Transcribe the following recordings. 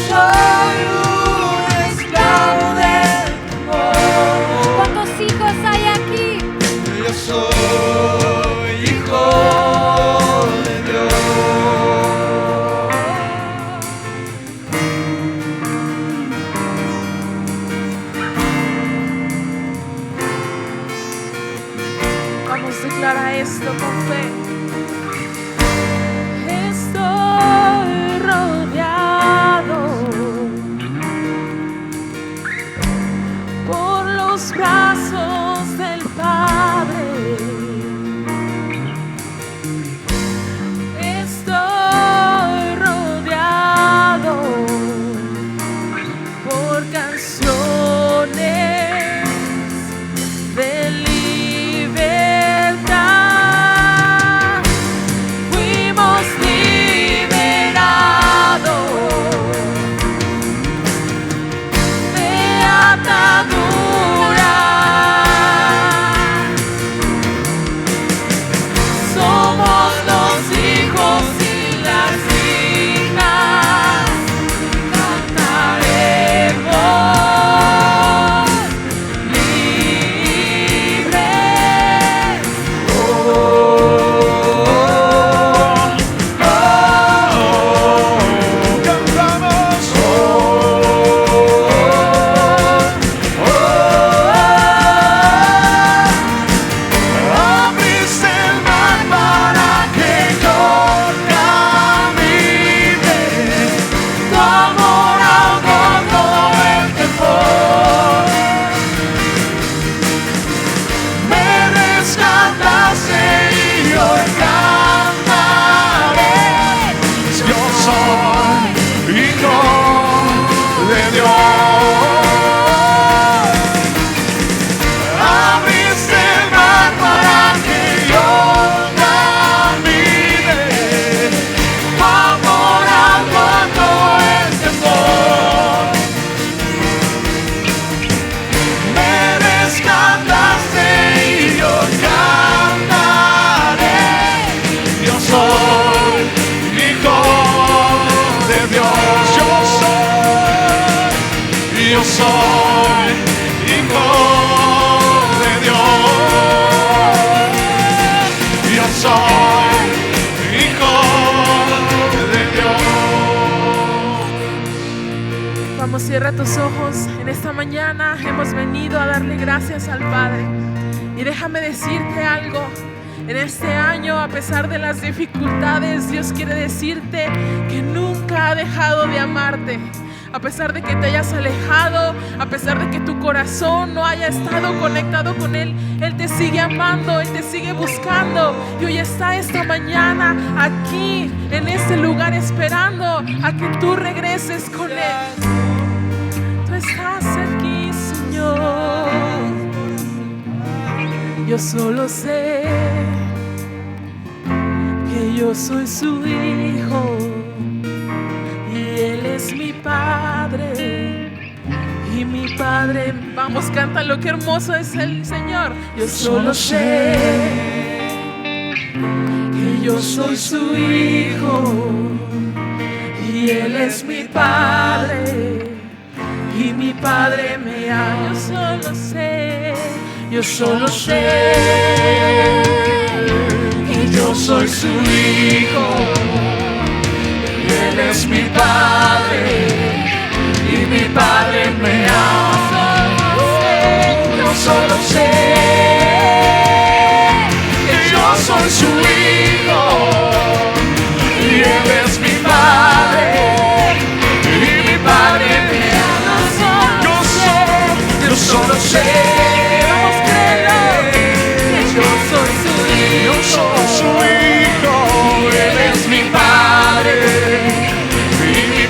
soy un esclavo del temor. ¿Cuántos hijos hay aquí? Yo soy hijo de Dios. Vamos, declara esto con fe. Estoy rodeado por los brazos del Padre. Estoy rodeado por canciones de libertad. Fuimos liberados de ataduras. Somos los hijos y las hijas. Cantaremos libres. Cantamos. Abriste el mar para que yo camine. Tu amor ahogó todo el temor. Me rescataste y hoy cantaré. Yo soy hijo de Dios. Abriste el mar para que yo camine. Tu amor ahogó el temor. Me rescataste y yo cantaré. Yo soy hijo de Dios. Yo soy hijo de Dios. Yo soy hijo de Dios. Vamos, cierra tus ojos. En esta mañana hemos venido a darle gracias al Padre. Y déjame decirte algo. En este año, a pesar de las dificultades, Dios quiere decirte que nunca ha dejado de amarte. A pesar de que te hayas alejado, a pesar de que tu corazón no haya estado conectado con Él, Él te sigue amando, Él te sigue buscando. Y hoy está esta mañana aquí, en este lugar, esperando a que tú regreses con Él. Tú estás aquí, Señor. Yo solo sé que yo soy su hijo y Él es mi Padre. Y mi Padre, vamos, cántalo, qué hermoso es el Señor. Yo solo sé que yo soy su hijo y Él es mi Padre. Y mi Padre me ama. Yo solo sé que yo soy su hijo y Él es mi Padre. Y mi Padre me ama. Yo solo sé que yo soy su hijo y Él es mi Padre. Y mi Padre me ama. Yo solo sé que yo soy su hijo. Él es mi Padre. Y mi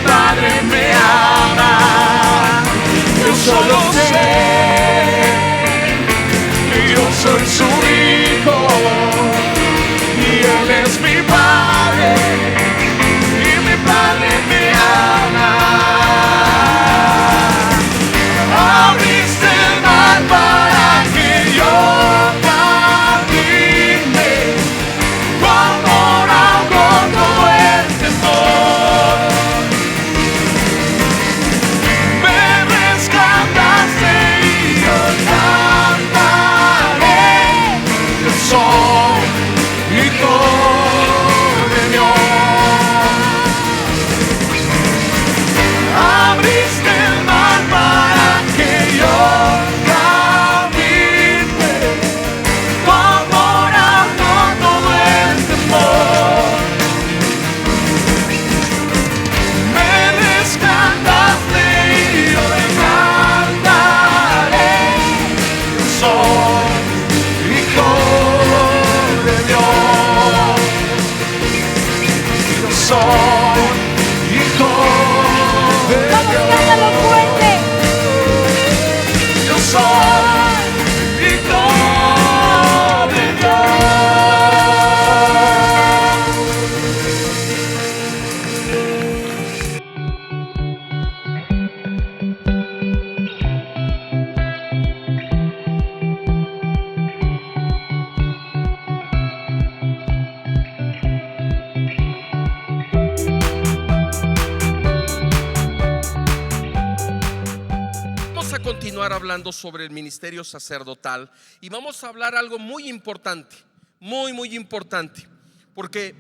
continuar hablando sobre el ministerio sacerdotal y vamos a hablar algo muy importante, muy importante, porque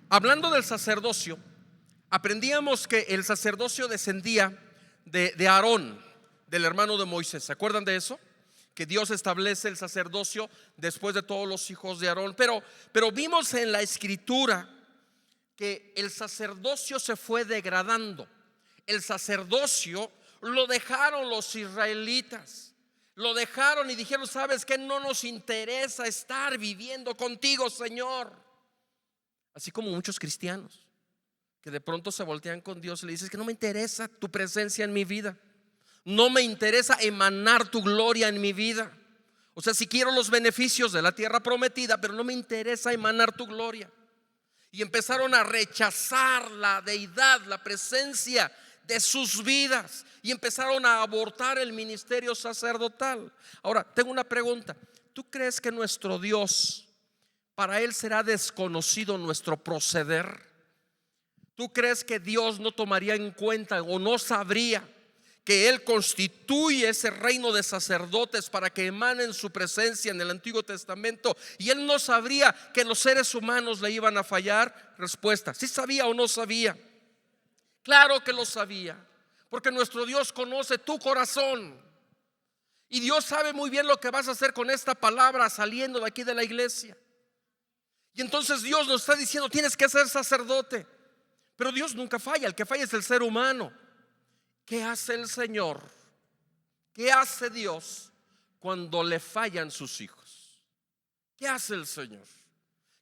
hablando del sacerdocio, aprendíamos que el sacerdocio descendía de Aarón, del hermano de Moisés. ¿Se acuerdan de eso? Que Dios establece el sacerdocio después de todos los hijos de Aarón. Pero vimos en la escritura que el sacerdocio se fue degradando. El sacerdocio lo dejaron los israelitas. Lo dejaron y dijeron: ¿sabes qué? No nos interesa estar viviendo contigo, Señor. Así como muchos cristianos que de pronto se voltean con Dios y le dicen: que no me interesa tu presencia en mi vida, no me interesa emanar tu gloria en mi vida. O sea, si quiero los beneficios de la tierra prometida, pero no me interesa emanar tu gloria. Y empezaron a rechazar la deidad, la presencia de sus vidas, y empezaron a abortar el ministerio sacerdotal. Ahora, tengo una pregunta. ¿Tú crees que nuestro Dios, para Él será desconocido nuestro proceder? ¿Tú crees que Dios no tomaría en cuenta o no sabría que Él constituye ese reino de sacerdotes para que emanen su presencia en el Antiguo Testamento, y Él no sabría que los seres humanos le iban a fallar? Respuesta: ¿sí sabía o no sabía? Claro que lo sabía, porque nuestro Dios conoce tu corazón y Dios sabe muy bien lo que vas a hacer con esta palabra saliendo de aquí de la iglesia. Y entonces Dios nos está diciendo: tienes que ser sacerdote. Pero Dios nunca falla, el que falla es el ser humano. ¿Qué hace el Señor? ¿Qué hace Dios cuando le fallan sus hijos? ¿Qué hace el Señor?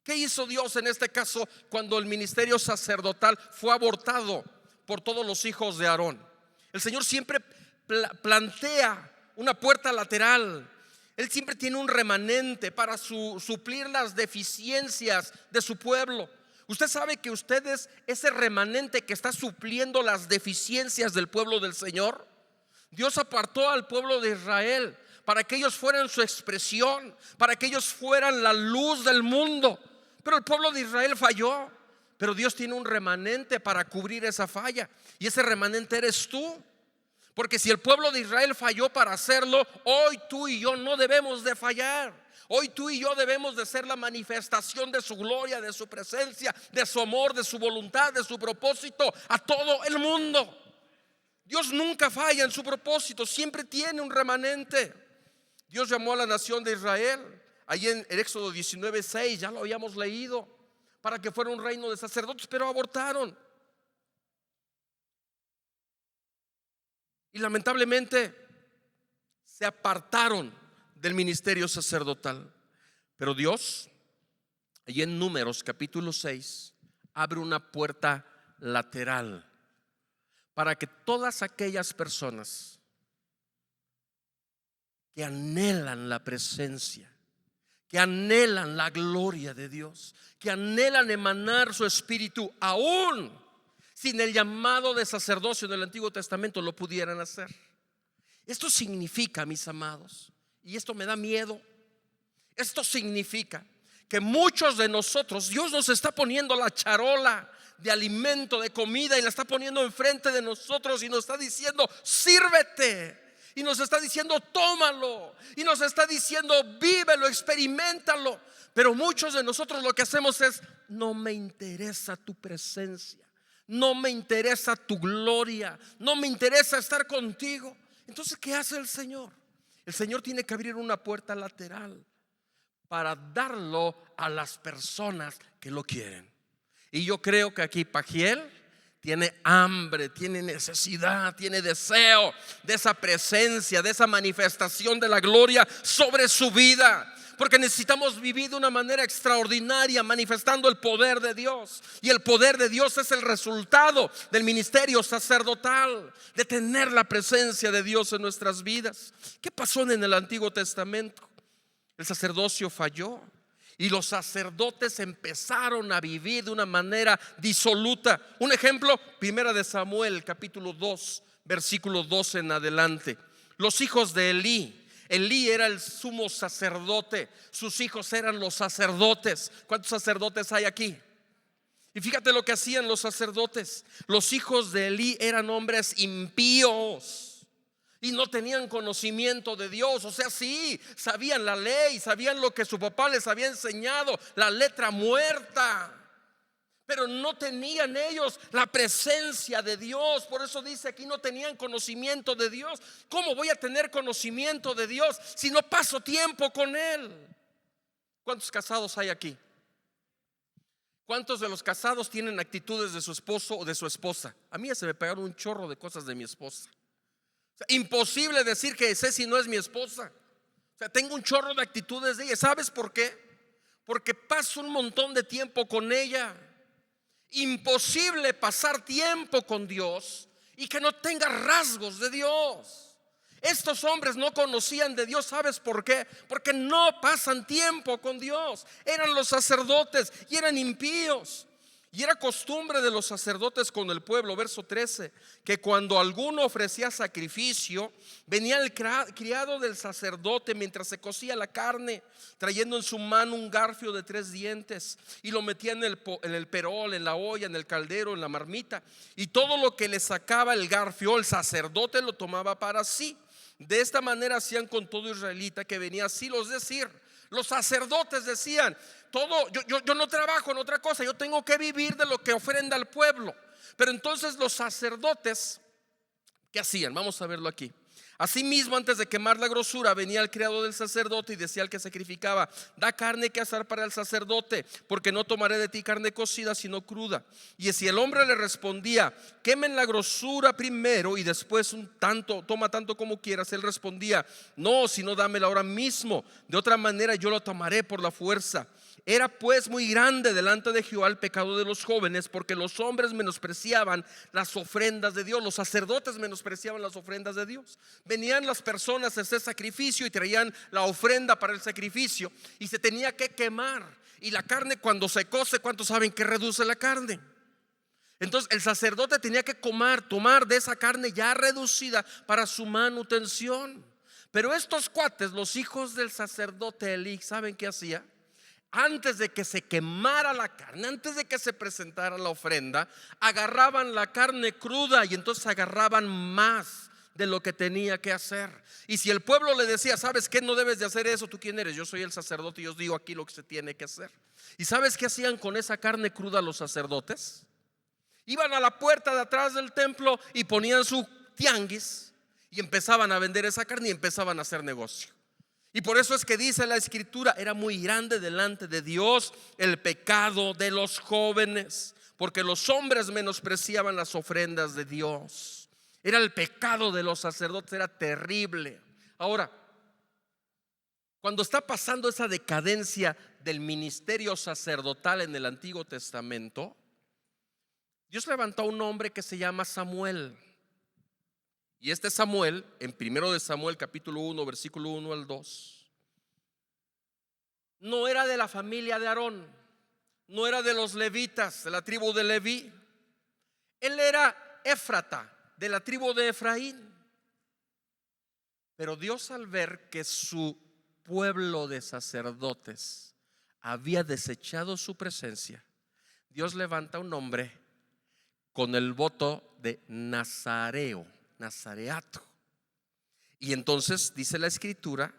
¿Qué hizo Dios en este caso cuando el ministerio sacerdotal fue abortado por todos los hijos de Aarón? El Señor siempre plantea una puerta lateral. Él siempre tiene un remanente para suplir las deficiencias de su pueblo. Usted sabe que usted es ese remanente que está supliendo las deficiencias del pueblo del Señor. Dios apartó al pueblo de Israel para que ellos fueran su expresión, para que ellos fueran la luz del mundo. Pero el pueblo de Israel falló. Pero Dios tiene un remanente para cubrir esa falla, y ese remanente eres tú. Porque si el pueblo de Israel falló para hacerlo, hoy tú y yo no debemos de fallar. Hoy tú y yo debemos de ser la manifestación de su gloria, de su presencia, de su amor, de su voluntad, de su propósito a todo el mundo. Dios nunca falla en su propósito, siempre tiene un remanente. Dios llamó a la nación de Israel, ahí en el Éxodo 19:6, ya lo habíamos leído, para que fuera un reino de sacerdotes, pero abortaron. Y lamentablemente se apartaron del ministerio sacerdotal. Pero Dios, allí en Números capítulo 6, abre una puerta lateral para que todas aquellas personas que anhelan la presencia, que anhelan la gloria de Dios, que anhelan emanar su espíritu aún sin el llamado de sacerdocio del Antiguo Testamento, lo pudieran hacer. Esto significa, mis amados, y esto me da miedo, esto significa que muchos de nosotros, Dios nos está poniendo la charola de alimento, de comida, y la está poniendo enfrente de nosotros y nos está diciendo: sírvete. Y nos está diciendo: tómalo. Y nos está diciendo: vívelo, experimentalo. Pero muchos de nosotros lo que hacemos es: no me interesa tu presencia, no me interesa tu gloria, no me interesa estar contigo. Entonces, ¿qué hace el Señor? El Señor tiene que abrir una puerta lateral para darlo a las personas que lo quieren. Y yo creo que aquí Pajiel tiene hambre, tiene necesidad, tiene deseo de esa presencia, de esa manifestación de la gloria sobre su vida. Porque necesitamos vivir de una manera extraordinaria, manifestando el poder de Dios. Y el poder de Dios es el resultado del ministerio sacerdotal, de tener la presencia de Dios en nuestras vidas. ¿Qué pasó en el Antiguo Testamento? El sacerdocio falló y los sacerdotes empezaron a vivir de una manera disoluta. Un ejemplo, Primera de Samuel, capítulo 2, versículo 12 en adelante. Los hijos de Elí era el sumo sacerdote, sus hijos eran los sacerdotes. ¿Cuántos sacerdotes hay aquí? Y fíjate lo que hacían los sacerdotes. Los hijos de Elí eran hombres impíos. y no tenían conocimiento de Dios. O sea, sí, sabían la ley, sabían lo que su papá les había enseñado, la letra muerta, pero no tenían ellos la presencia de Dios. Por eso dice aquí, no tenían conocimiento de Dios. ¿Cómo voy a tener conocimiento de Dios si no paso tiempo con Él? ¿Cuántos casados hay aquí? ¿Cuántos de los casados tienen actitudes de su esposo o de su esposa? A mí ya se me pegaron un chorro de cosas de mi esposa. O sea, imposible decir que Ceci no es mi esposa. O sea, tengo un chorro de actitudes de ella. ¿Sabes por qué? Porque paso un montón de tiempo con ella. Imposible pasar tiempo con Dios y que no tenga rasgos de Dios. Estos hombres no conocían de Dios. ¿Sabes por qué? Porque no pasan tiempo con Dios. Eran los sacerdotes y eran impíos. Y era costumbre de los sacerdotes con el pueblo, verso 13, que cuando alguno ofrecía sacrificio, venía el criado del sacerdote mientras se cocía la carne, trayendo en su mano un garfio de 3 dientes, y lo metía en el perol, en la olla, en el caldero, en la marmita, y todo lo que le sacaba el garfio, el sacerdote lo tomaba para sí. De esta manera hacían con todo israelita que venía así. Los decir, los sacerdotes decían: yo no trabajo en otra cosa, yo tengo que vivir de lo que ofrenda al pueblo. Pero entonces los sacerdotes, ¿qué hacían? Vamos a verlo aquí. Asimismo, antes de quemar la grosura, venía el criado del sacerdote y decía al que sacrificaba: da carne que asar para el sacerdote, porque no tomaré de ti carne cocida, sino cruda. Y si el hombre le respondía: quemen la grosura primero y después toma tanto como quieras, él respondía: no, sino dámela ahora mismo, de otra manera yo lo tomaré por la fuerza. Era pues muy grande delante de Jehová el pecado de los jóvenes, porque los hombres menospreciaban las ofrendas de Dios. Los sacerdotes menospreciaban las ofrendas de Dios. Venían las personas a hacer sacrificio y traían la ofrenda para el sacrificio, y se tenía que quemar. Y la carne, cuando se cose, ¿cuántos saben que reduce la carne? Entonces el sacerdote tenía que tomar de esa carne ya reducida para su manutención. Pero estos cuates, los hijos del sacerdote Elí, ¿saben qué hacía? Antes de que se quemara la carne, antes de que se presentara la ofrenda, agarraban la carne cruda y entonces agarraban más de lo que tenía que hacer. Y si el pueblo le decía: ¿sabes qué? No debes de hacer eso. ¿Tú quién eres? Yo soy el sacerdote y os digo aquí lo que se tiene que hacer. ¿Y sabes qué hacían con esa carne cruda los sacerdotes? Iban a la puerta de atrás del templo y ponían su tianguis y empezaban a vender esa carne y empezaban a hacer negocio. Y por eso es que dice la escritura: era muy grande delante de Dios el pecado de los jóvenes, porque los hombres menospreciaban las ofrendas de Dios. Era el pecado de los sacerdotes, era terrible. Ahora, cuando está pasando esa decadencia del ministerio sacerdotal en el Antiguo Testamento, Dios levantó a un hombre que se llama Samuel. Y este Samuel, en 1 de Samuel capítulo 1 versículo 1 al 2, no era de la familia de Aarón, no era de los levitas, de la tribu de Leví. Él era Éfrata, de la tribu de Efraín. Pero Dios, al ver que su pueblo de sacerdotes había desechado su presencia, Dios levanta un hombre con el voto de nazareato. Y entonces dice la escritura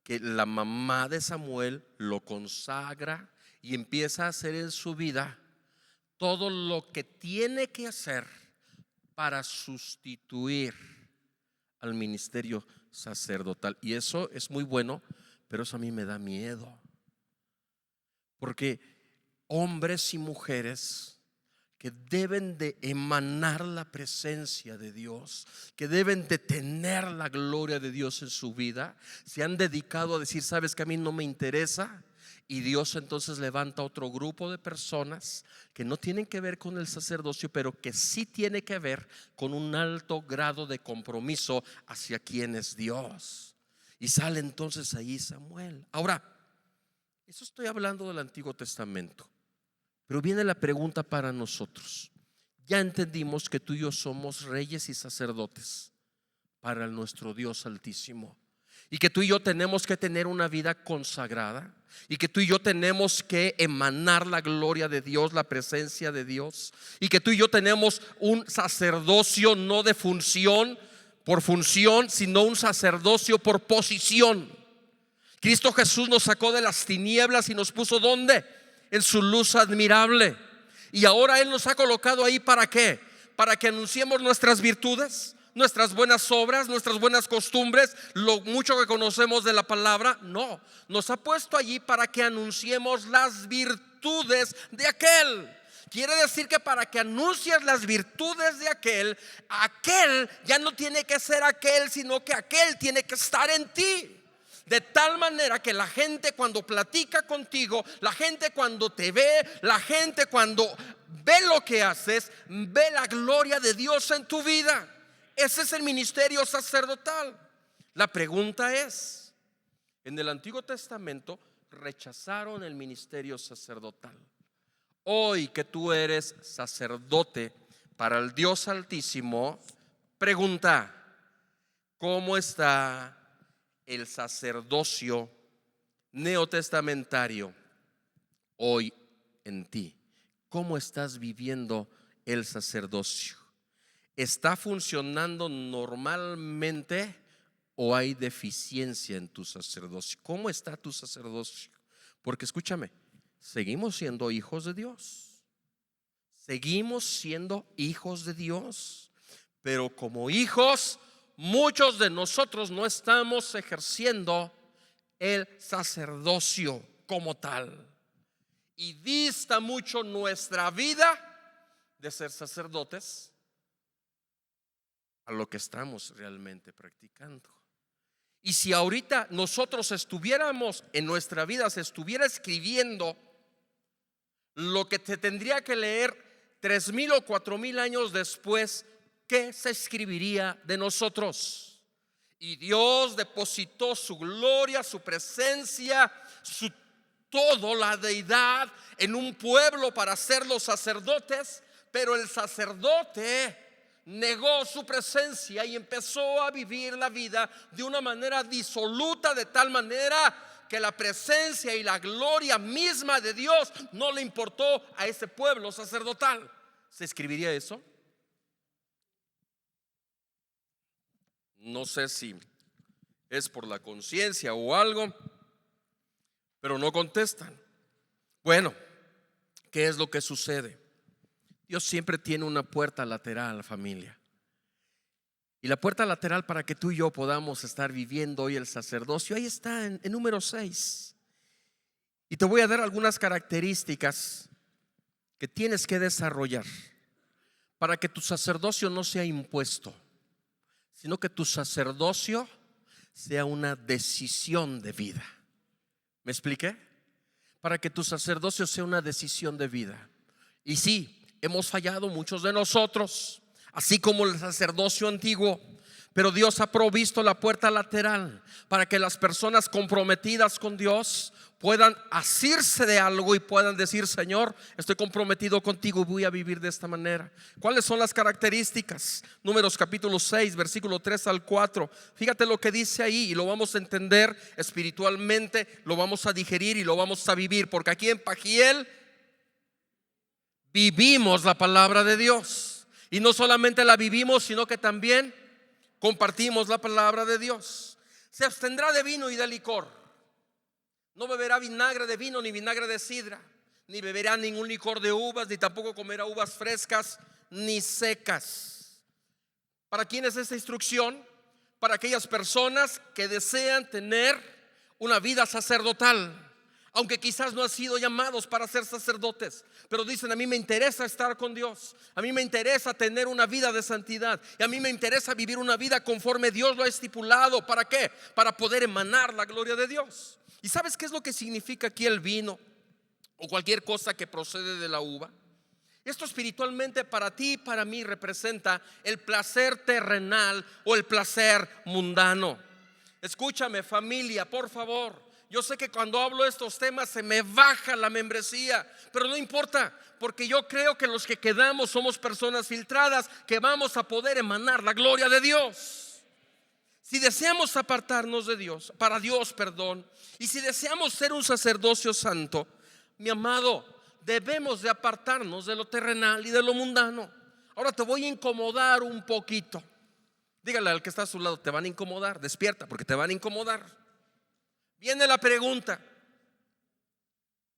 que la mamá de Samuel lo consagra y empieza a hacer en su vida todo lo que tiene que hacer para sustituir al ministerio sacerdotal. Y eso es muy bueno, pero eso a mí me da miedo, porque hombres y mujeres que deben de emanar la presencia de Dios, que deben de tener la gloria de Dios en su vida, se han dedicado a decir: sabes que a mí no me interesa. Y Dios entonces levanta otro grupo de personas que no tienen que ver con el sacerdocio, pero que sí tiene que ver con un alto grado de compromiso hacia quien es Dios. Y sale entonces ahí Samuel. Ahora, eso estoy hablando del Antiguo Testamento, pero viene la pregunta para nosotros. Ya entendimos que tú y yo somos reyes y sacerdotes para nuestro Dios Altísimo, y que tú y yo tenemos que tener una vida consagrada, y que tú y yo tenemos que emanar la gloria de Dios, la presencia de Dios, y que tú y yo tenemos un sacerdocio no de función, por función, sino un sacerdocio por posición. Cristo Jesús nos sacó de las tinieblas y nos puso ¿dónde? En su luz admirable. Y ahora Él nos ha colocado ahí ¿para qué? Para que anunciemos nuestras virtudes, nuestras buenas obras, nuestras buenas costumbres, lo mucho que conocemos de la palabra. No, nos ha puesto allí para que anunciemos las virtudes de aquel. Quiere decir que para que anuncies las virtudes de aquel, aquel ya no tiene que ser aquel, sino que aquel tiene que estar en ti. De tal manera que la gente cuando platica contigo, la gente cuando te ve, la gente cuando ve lo que haces, ve la gloria de Dios en tu vida. Ese es el ministerio sacerdotal. La pregunta es, en el Antiguo Testamento rechazaron el ministerio sacerdotal. Hoy que tú eres sacerdote para el Dios Altísimo, pregunta: ¿cómo está el sacerdocio neotestamentario hoy en ti? ¿Cómo estás viviendo el sacerdocio? ¿Está funcionando normalmente o hay deficiencia en tu sacerdocio? ¿Cómo está tu sacerdocio? Porque escúchame, seguimos siendo hijos de Dios. Seguimos siendo hijos de Dios. Pero como hijos, muchos de nosotros no estamos ejerciendo el sacerdocio como tal. Y dista mucho nuestra vida de ser sacerdotes a lo que estamos realmente practicando. Y si ahorita nosotros estuviéramos en nuestra vida, se estuviera escribiendo lo que te tendría que leer 3,000 o 4,000 años después, ¿qué se escribiría de nosotros? Y Dios depositó su gloria, su presencia, todo, la deidad en un pueblo para ser los sacerdotes, pero el sacerdote negó su presencia y empezó a vivir la vida de una manera disoluta, de tal manera que la presencia y la gloria misma de Dios no le importó a ese pueblo sacerdotal. ¿Se escribiría eso? No sé si es por la conciencia o algo, pero no contestan. Bueno, ¿qué es lo que sucede? Dios siempre tiene una puerta lateral, familia. Y la puerta lateral para que tú y yo podamos estar viviendo hoy el sacerdocio, ahí está en número 6. Y te voy a dar algunas características que tienes que desarrollar para que tu sacerdocio no sea impuesto, sino que tu sacerdocio sea una decisión de vida. ¿Me expliqué? Para que tu sacerdocio sea una decisión de vida. Y sí, hemos fallado muchos de nosotros, así como el sacerdocio antiguo, pero Dios ha provisto la puerta lateral para que las personas comprometidas con Dios puedan asirse de algo y puedan decir: Señor, estoy comprometido contigo y voy a vivir de esta manera. ¿Cuáles son las características? Números capítulo 6, versículo 3 al 4. Fíjate lo que dice ahí y lo vamos a entender espiritualmente, lo vamos a digerir y lo vamos a vivir, porque aquí en Pajiel vivimos la palabra de Dios. Y no solamente la vivimos, sino que también compartimos la palabra de Dios. Se abstendrá de vino y de licor. No beberá vinagre de vino ni vinagre de sidra, ni beberá ningún licor de uvas, ni tampoco comerá uvas frescas ni secas. ¿Para quién es esta instrucción? Para aquellas personas que desean tener una vida sacerdotal, aunque quizás no han sido llamados para ser sacerdotes, pero dicen: a mí me interesa estar con Dios, a mí me interesa tener una vida de santidad, y a mí me interesa vivir una vida conforme Dios lo ha estipulado. ¿Para qué? Para poder emanar la gloria de Dios. ¿Y sabes qué es lo que significa aquí el vino o cualquier cosa que procede de la uva? Esto espiritualmente para ti y para mí representa el placer terrenal o el placer mundano. Escúchame, familia, por favor. Yo sé que cuando hablo de estos temas se me baja la membresía, pero no importa, porque yo creo que los que quedamos somos personas filtradas que vamos a poder emanar la gloria de Dios. Si deseamos apartarnos de Dios, para Dios, y si deseamos ser un sacerdocio santo, mi amado, debemos de apartarnos de lo terrenal y de lo mundano. Ahora te voy a incomodar un poquito. Dígale al que está a su lado, te van a incomodar, despierta porque te van a incomodar. Viene la pregunta: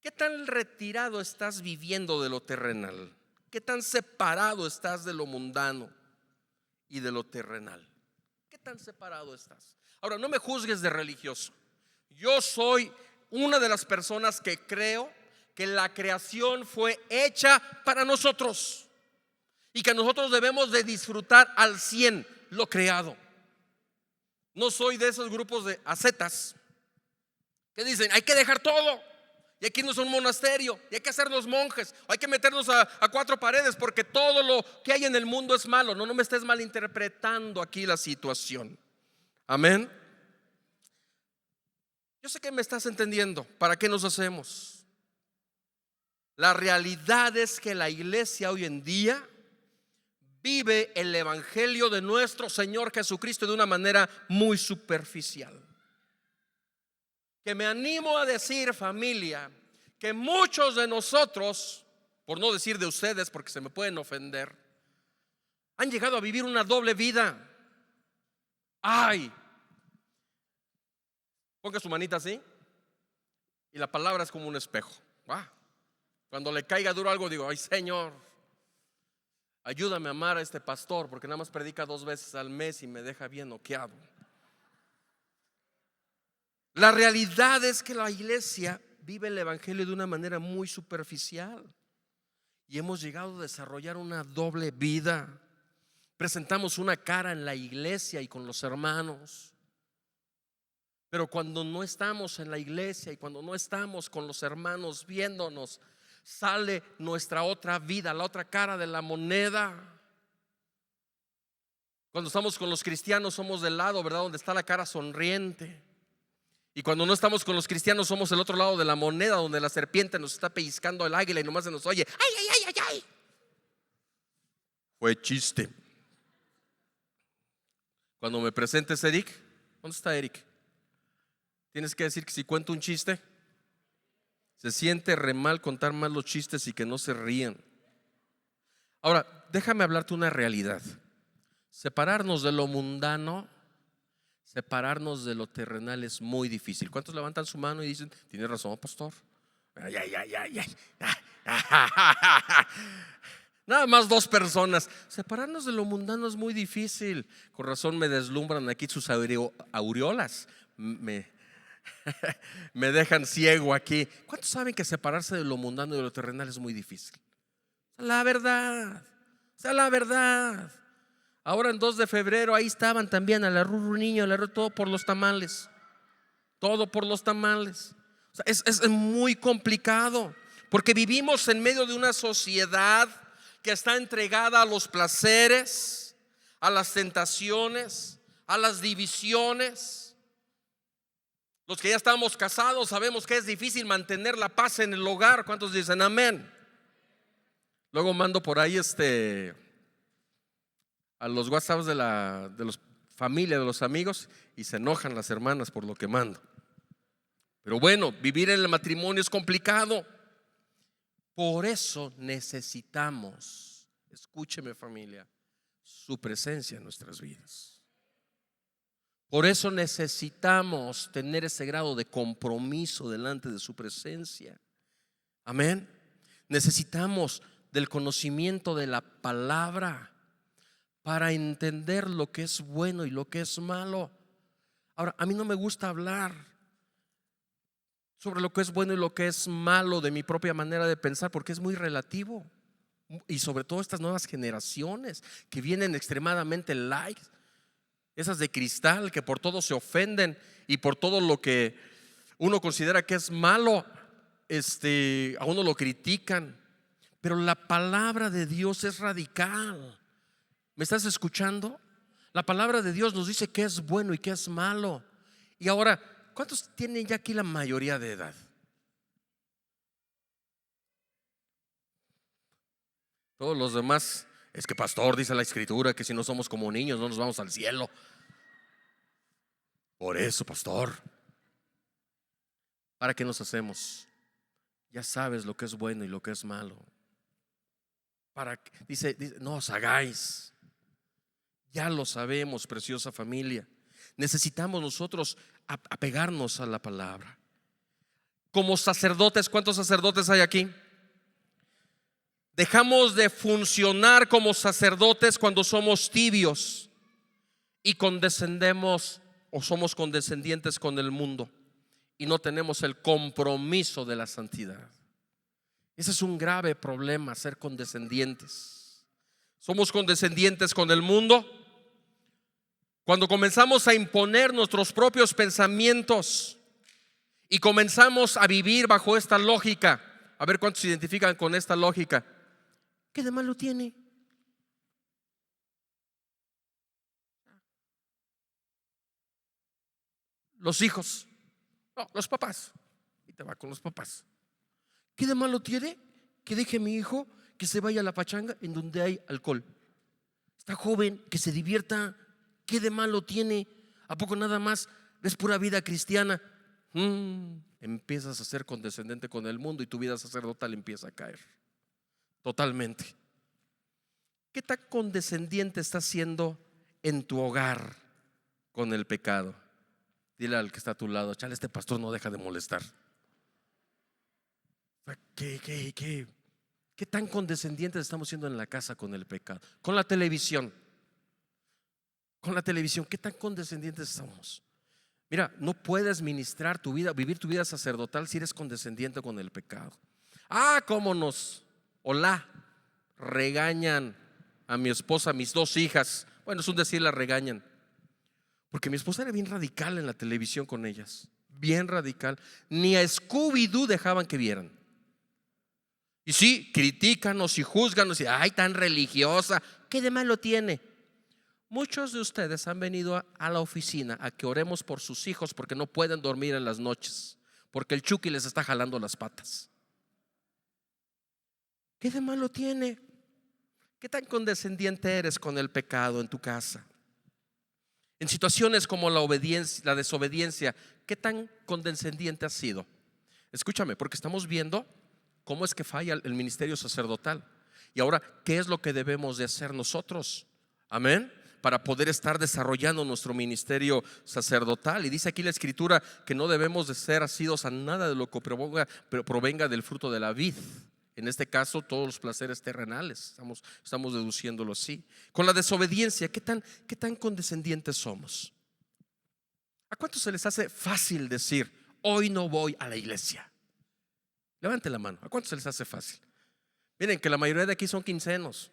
¿qué tan retirado estás viviendo de lo terrenal? ¿Qué tan separado estás de lo mundano y de lo terrenal? ¿Qué tan separado estás? Ahora, no me juzgues de religioso. Yo soy una de las personas que creo que la creación fue hecha para nosotros y que nosotros debemos de disfrutar al 100 lo creado. No soy de esos grupos de ascetas que dicen hay que dejar todo, y aquí no es un monasterio, y hay que hacernos monjes, o hay que meternos a 4 paredes porque todo lo que hay en el mundo es malo. No me estés malinterpretando aquí la situación. Amén. Yo sé que me estás entendiendo. ¿Para qué nos hacemos? La realidad es que la iglesia hoy en día vive el evangelio de nuestro Señor Jesucristo de una manera muy superficial. Que me animo a decir, familia, que muchos de nosotros, por no decir de ustedes porque se me pueden ofender, han llegado a vivir una doble vida. Ay, ponga su manita así, y la palabra es como un espejo. Cuando le caiga duro algo digo, ay Señor, ayúdame a amar a este pastor porque nada más predica 2 veces al mes y me deja bien noqueado. La realidad es que la iglesia vive el evangelio de una manera muy superficial y hemos llegado a desarrollar una doble vida. Presentamos una cara en la iglesia y con los hermanos, pero cuando no estamos en la iglesia y cuando no estamos con los hermanos viéndonos, sale nuestra otra vida, la otra cara de la moneda. Cuando estamos con los cristianos somos del lado, ¿verdad?, donde está la cara sonriente. Y cuando no estamos con los cristianos somos el otro lado de la moneda, donde la serpiente nos está pellizcando el águila y nomás se nos oye ay, ay, ay, ay, ay. Fue chiste. Cuando me presentes, Eric, ¿dónde está Eric? Tienes que decir que si cuento un chiste, se siente re mal contar más los chistes y que no se rían. Ahora, déjame hablarte una realidad. Separarnos de lo mundano, separarnos de lo terrenal es muy difícil. ¿Cuántos levantan su mano y dicen, tiene razón, pastor? Ay, ay, ay, ay, ay. Nada más 2 personas. Separarnos de lo mundano es muy difícil. Con razón me deslumbran aquí sus aureolas. Me dejan ciego aquí. ¿Cuántos saben que separarse de lo mundano y de lo terrenal es muy difícil? La verdad. O sea, la verdad. Ahora en 2 de febrero ahí estaban también a la Ruru Niño, a la Ruru, todo por los tamales. Todo por los tamales. O sea, es muy complicado porque vivimos en medio de una sociedad que está entregada a los placeres, a las tentaciones, a las divisiones. Los que ya estamos casados sabemos que es difícil mantener la paz en el hogar. ¿Cuántos dicen amén? Luego mando por ahí a los WhatsApps de los familia, de los amigos, y se enojan las hermanas por lo que mando. Pero bueno, vivir en el matrimonio es complicado. Por eso necesitamos, escúcheme familia, su presencia en nuestras vidas. Por eso necesitamos tener ese grado de compromiso delante de su presencia. Amén. Necesitamos del conocimiento de la palabra para entender lo que es bueno y lo que es malo. Ahora, a mí no me gusta hablar sobre lo que es bueno y lo que es malo de mi propia manera de pensar porque es muy relativo. Y sobre todo estas nuevas generaciones que vienen extremadamente light, esas de cristal que por todo se ofenden y por todo lo que uno considera que es malo, a uno lo critican. Pero la palabra de Dios es radical. ¿Me estás escuchando? La palabra de Dios nos dice qué es bueno y qué es malo. Y ahora, ¿cuántos tienen ya aquí la mayoría de edad? Todos los demás, es que pastor, dice la escritura que si no somos como niños no nos vamos al cielo. Por eso, pastor, ¿para qué nos hacemos? Ya sabes lo que es bueno y lo que es malo. Dice, no os hagáis. Ya lo sabemos, preciosa familia. Necesitamos nosotros apegarnos a la palabra. Como sacerdotes, ¿cuántos sacerdotes hay aquí? Dejamos de funcionar como sacerdotes cuando somos tibios y condescendemos o somos condescendientes con el mundo y no tenemos el compromiso de la santidad. Ese es un grave problema, ser condescendientes. Somos condescendientes con el mundo cuando comenzamos a imponer nuestros propios pensamientos y comenzamos a vivir bajo esta lógica. A ver cuántos se identifican con esta lógica. ¿Qué de malo tiene? Los hijos, no, los papás. Y te va con los papás. ¿Qué de malo tiene que deje a mi hijo que se vaya a la pachanga en donde hay alcohol? Está joven, que se divierta. ¿Qué de malo tiene? ¿A poco nada más es pura vida cristiana? Empiezas a ser condescendente con el mundo y tu vida sacerdotal empieza a caer totalmente. ¿Qué tan condescendiente estás siendo en tu hogar con el pecado? Dile al que está a tu lado, chale, este pastor no deja de molestar. ¿Qué tan condescendientes estamos siendo en la casa con el pecado? Con la televisión, ¿qué tan condescendientes estamos? Mira, no puedes ministrar tu vida, vivir tu vida sacerdotal si eres condescendiente con el pecado. Cómo nos regañan a mi esposa, a mis 2 hijas. Bueno, es un decir, la regañan. Porque mi esposa era bien radical en la televisión con ellas. Bien radical. Ni a Scooby-Doo dejaban que vieran. Y sí, critícanos y juzganos y ay, tan religiosa. ¿Qué de malo tiene? Muchos de ustedes han venido a la oficina a que oremos por sus hijos porque no pueden dormir en las noches, porque el Chucky les está jalando las patas. ¿Qué de malo tiene? ¿Qué tan condescendiente eres con el pecado en tu casa? En situaciones como la desobediencia, ¿qué tan condescendiente has sido? Escúchame, porque estamos viendo cómo es que falla el ministerio sacerdotal. Y ahora, ¿qué es lo que debemos de hacer nosotros? Amén. Para poder estar desarrollando nuestro ministerio sacerdotal. Y dice aquí la escritura que no debemos de ser asidos a nada de lo que provenga del fruto de la vid. En este caso, todos los placeres terrenales. Estamos deduciéndolo así. Con la desobediencia, ¿qué tan condescendientes somos? ¿A cuántos se les hace fácil decir, hoy no voy a la iglesia? Levante la mano. ¿A cuántos se les hace fácil? Miren que la mayoría de aquí son quincenos.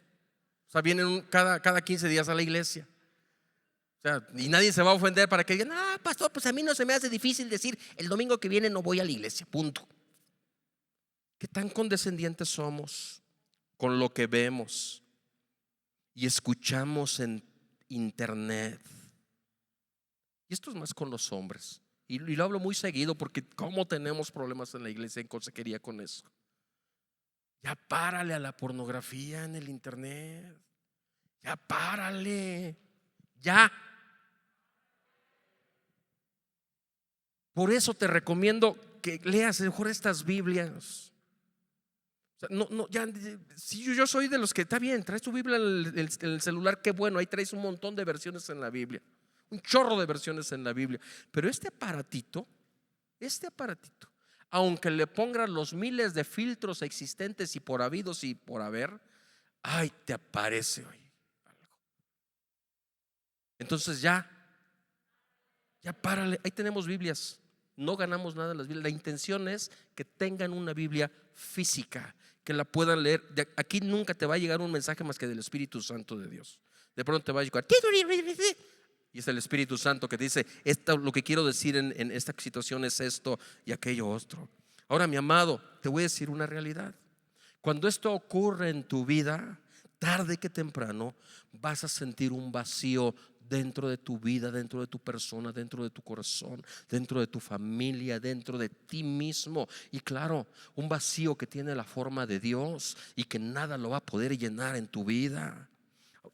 O sea, vienen cada 15 días a la iglesia. O sea, y nadie se va a ofender para que digan, pastor, pues a mí no se me hace difícil decir, el domingo que viene no voy a la iglesia, punto. ¿Qué tan condescendientes somos con lo que vemos y escuchamos en internet? Y esto es más con los hombres. Y lo hablo muy seguido porque cómo tenemos problemas en la iglesia en consejería con eso. Ya párale a la pornografía en el internet. Ya párale. Ya. Por eso te recomiendo que leas mejor estas Biblias. Si yo soy de los que está bien, traes tu Biblia en el celular, qué bueno, ahí traes un montón de versiones en la Biblia, un chorro de versiones en la Biblia. Pero este aparatito, aunque le pongas los miles de filtros existentes y por habidos y por haber, ay, te aparece hoy algo. Entonces ya párale, ahí tenemos Biblias. No ganamos nada en las Biblias. La intención es que tengan una Biblia física, que la puedan leer. Aquí nunca te va a llegar un mensaje más que del Espíritu Santo de Dios. De pronto te va a llegar y es el Espíritu Santo que te dice, lo que quiero decir en esta situación es esto y aquello otro. Ahora, mi amado, te voy a decir una realidad. Cuando esto ocurre en tu vida, tarde que temprano vas a sentir un vacío dentro de tu vida, dentro de tu persona, dentro de tu corazón, dentro de tu familia, dentro de ti mismo. Y claro, un vacío que tiene la forma de Dios y que nada lo va a poder llenar en tu vida.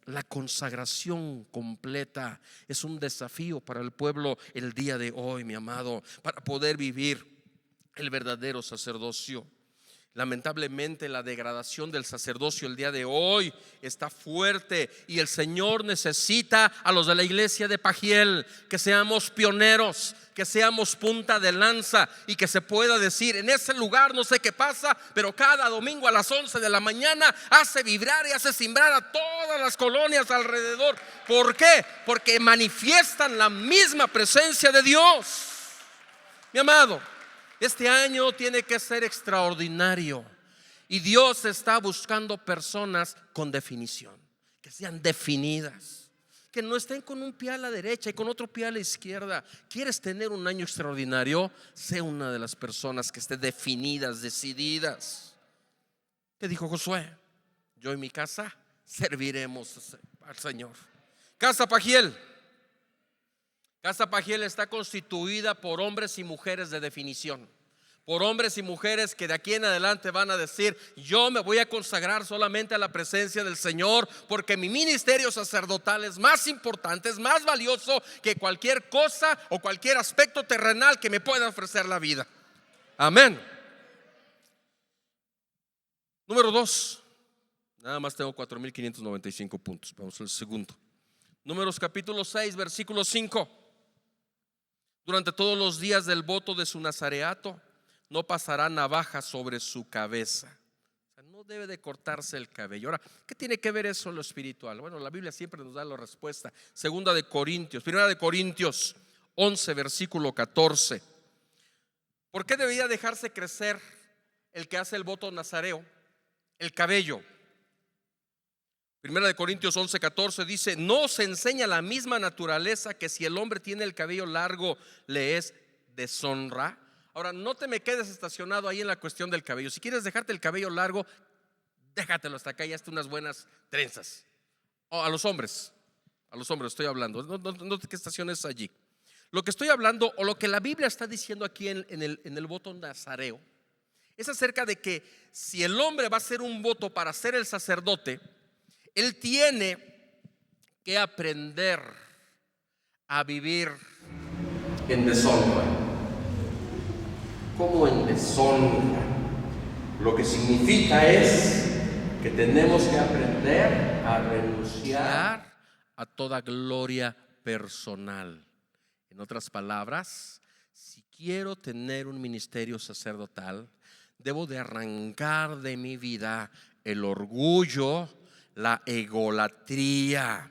La consagración completa es un desafío para el pueblo el día de hoy, mi amado, para poder vivir el verdadero sacerdocio. Lamentablemente la degradación del sacerdocio el día de hoy está fuerte y el Señor necesita a los de la iglesia de Pajiel que seamos pioneros, que seamos punta de lanza y que se pueda decir: en ese lugar no sé qué pasa, pero cada domingo a las 11 de la mañana hace vibrar y hace simbrar a todas las colonias alrededor. ¿Por qué? Porque manifiestan la misma presencia de Dios. Mi amado, este año tiene que ser extraordinario y Dios está buscando personas con definición, que sean definidas, que no estén con un pie a la derecha y con otro pie a la izquierda. ¿Quieres tener un año extraordinario? Sé una de las personas que esté definidas, decididas. ¿Qué dijo Josué? Yo y mi casa serviremos al Señor. Casa Pajiel. Casa Pajiel está constituida por hombres y mujeres de definición, por hombres y mujeres que de aquí en adelante van a decir: yo me voy a consagrar solamente a la presencia del Señor, porque mi ministerio sacerdotal es más importante, es más valioso que cualquier cosa o cualquier aspecto terrenal que me pueda ofrecer la vida. Amén. Número 2. Nada más tengo 4,595 puntos. Vamos al segundo. Números capítulo 6, versículo 5. Durante todos los días del voto de su nazareato no pasará navaja sobre su cabeza. O sea, no debe de cortarse el cabello. Ahora, ¿qué tiene que ver eso en lo espiritual? Bueno, la Biblia siempre nos da la respuesta. Primera de Corintios 11, versículo 14. ¿Por qué debería dejarse crecer el que hace el voto nazareo el cabello? Primera de Corintios 11, 14 dice: no se enseña la misma naturaleza que si el hombre tiene el cabello largo le es deshonra. Ahora, no te me quedes estacionado ahí en la cuestión del cabello. Si quieres dejarte el cabello largo, déjatelo hasta acá y hazte unas buenas trenzas. A los hombres estoy hablando. No te estaciones allí. Lo que estoy hablando, o lo que la Biblia está diciendo aquí en el voto nazareo, es acerca de que si el hombre va a hacer un voto para ser el sacerdote, él tiene que aprender a vivir en deshonra. ¿Cómo en deshonra? Lo que significa es que tenemos que aprender a renunciar a toda gloria personal. En otras palabras, si quiero tener un ministerio sacerdotal, debo de arrancar de mi vida el orgullo, la egolatría,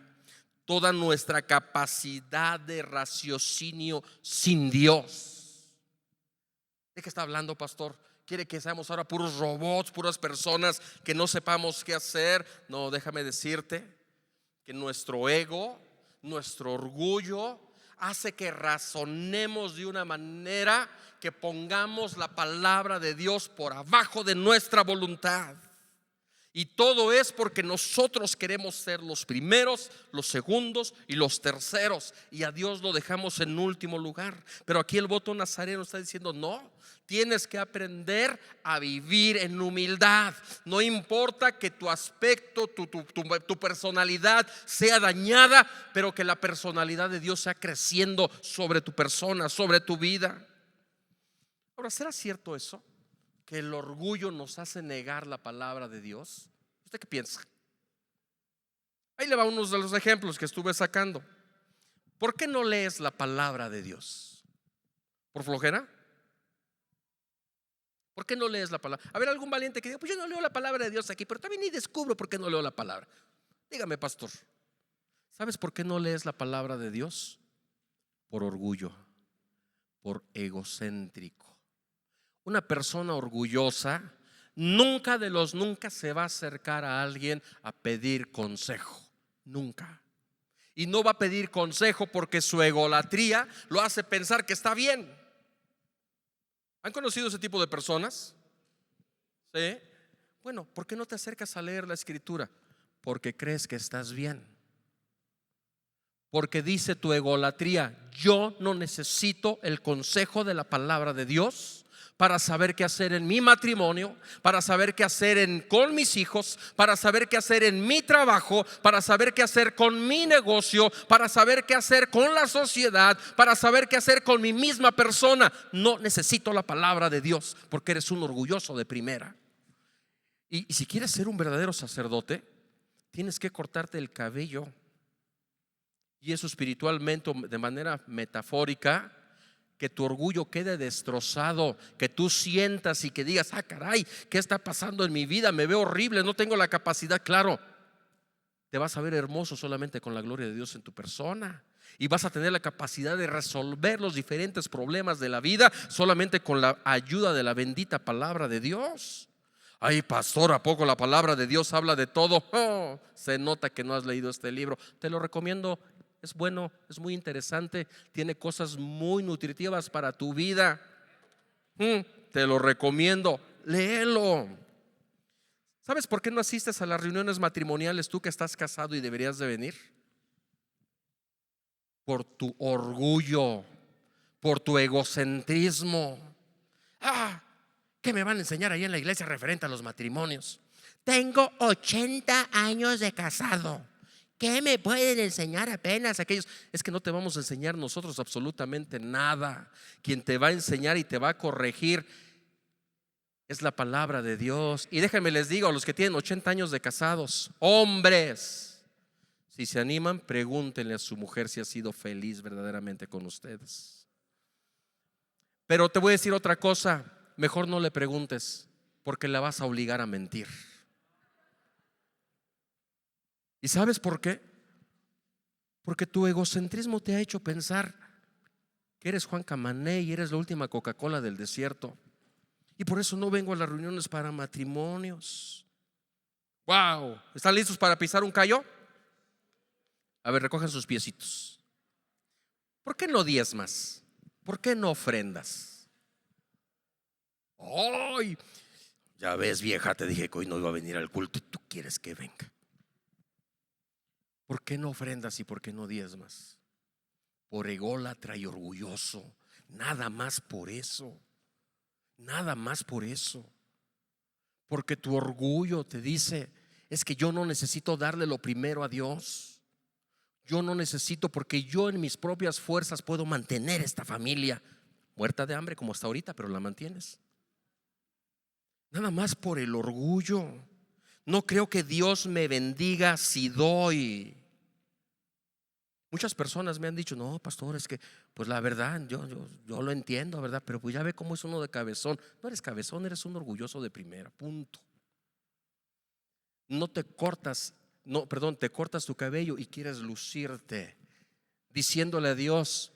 toda nuestra capacidad de raciocinio sin Dios. ¿De qué está hablando, pastor? ¿Quiere que seamos ahora puros robots, puras personas que no sepamos qué hacer? No, déjame decirte que nuestro ego, nuestro orgullo hace que razonemos de una manera que pongamos la palabra de Dios por abajo de nuestra voluntad. Y todo es porque nosotros queremos ser los primeros, los segundos y los terceros, y a Dios lo dejamos en último lugar. Pero aquí el voto nazareno está diciendo: no, tienes que aprender a vivir en humildad. No importa que tu aspecto, tu personalidad sea dañada, pero que la personalidad de Dios sea creciendo sobre tu persona, sobre tu vida. Ahora, ¿será cierto eso? Que el orgullo nos hace negar la palabra de Dios. ¿Usted qué piensa? Ahí le va unos de los ejemplos que estuve sacando. ¿Por qué no lees la palabra de Dios? ¿Por flojera? ¿Por qué no lees la palabra? A ver, algún valiente que diga: pues yo no leo la palabra de Dios aquí, pero también ni descubro por qué no leo la palabra. Dígame, pastor, ¿sabes por qué no lees la palabra de Dios? Por orgullo, por egocéntrico. Una persona orgullosa nunca se va a acercar a alguien a pedir consejo. Nunca. Y no va a pedir consejo porque su egolatría lo hace pensar que está bien. ¿Han conocido ese tipo de personas? ¿Sí? Bueno, ¿por qué no te acercas a leer la escritura? Porque crees que estás bien. Porque dice tu egolatría: yo no necesito el consejo de la palabra de Dios para saber qué hacer en mi matrimonio, para saber qué hacer con mis hijos, para saber qué hacer en mi trabajo, para saber qué hacer con mi negocio, para saber qué hacer con la sociedad, para saber qué hacer con mi misma persona. No necesito la palabra de Dios porque eres un orgulloso de primera. Y si quieres ser un verdadero sacerdote, tienes que cortarte el cabello. Y eso espiritualmente, de manera metafórica, que tu orgullo quede destrozado, que tú sientas y que digas: ah, caray, ¿qué está pasando en mi vida? Me veo horrible, no tengo la capacidad. Claro, te vas a ver hermoso solamente con la gloria de Dios en tu persona, y vas a tener la capacidad de resolver los diferentes problemas de la vida solamente con la ayuda de la bendita palabra de Dios. Ay, pastor, ¿a poco la palabra de Dios habla de todo? Oh, se nota que no has leído este libro. Te lo recomiendo. Es bueno, es muy interesante, tiene cosas muy nutritivas para tu vida. Te lo recomiendo, léelo. ¿Sabes por qué no asistes a las reuniones matrimoniales tú que estás casado y deberías de venir? Por tu orgullo, por tu egocentrismo. ¿Qué me van a enseñar ahí en la iglesia referente a los matrimonios? Tengo 80 años de casado. ¿Qué me pueden enseñar apenas aquellos? Es que no te vamos a enseñar nosotros absolutamente nada. Quien te va a enseñar y te va a corregir es la palabra de Dios. Y déjenme les digo, a los que tienen 80 años de casados, hombres, si se animan, pregúntenle a su mujer si ha sido feliz verdaderamente con ustedes. Pero te voy a decir otra cosa: mejor no le preguntes, porque la vas a obligar a mentir. ¿Y sabes por qué? Porque tu egocentrismo te ha hecho pensar que eres Juan Camané y eres la última Coca-Cola del desierto. Y por eso no vengo a las reuniones para matrimonios. ¡Wow! ¿Están listos para pisar un callo? A ver, recojan sus piecitos. ¿Por qué no diezmas? ¿Por qué no ofrendas? ¡Ay! Ya ves, vieja, te dije que hoy no iba a venir al culto y tú quieres que venga. ¿Por qué no ofrendas y por qué no diezmas? Por ególatra y orgulloso. Nada más por eso. Nada más por eso. Porque tu orgullo te dice: es que yo no necesito darle lo primero a Dios. Yo no necesito, porque yo en mis propias fuerzas puedo mantener esta familia muerta de hambre como hasta ahorita, pero la mantienes. Nada más por el orgullo. No creo que Dios me bendiga si doy. Muchas personas me han dicho: no, pastor, es que pues la verdad yo lo entiendo, ¿verdad? Pero pues ya ve cómo es uno de cabezón. No eres cabezón, eres un orgulloso de primera, punto. Te cortas tu cabello y quieres lucirte, diciéndole a Dios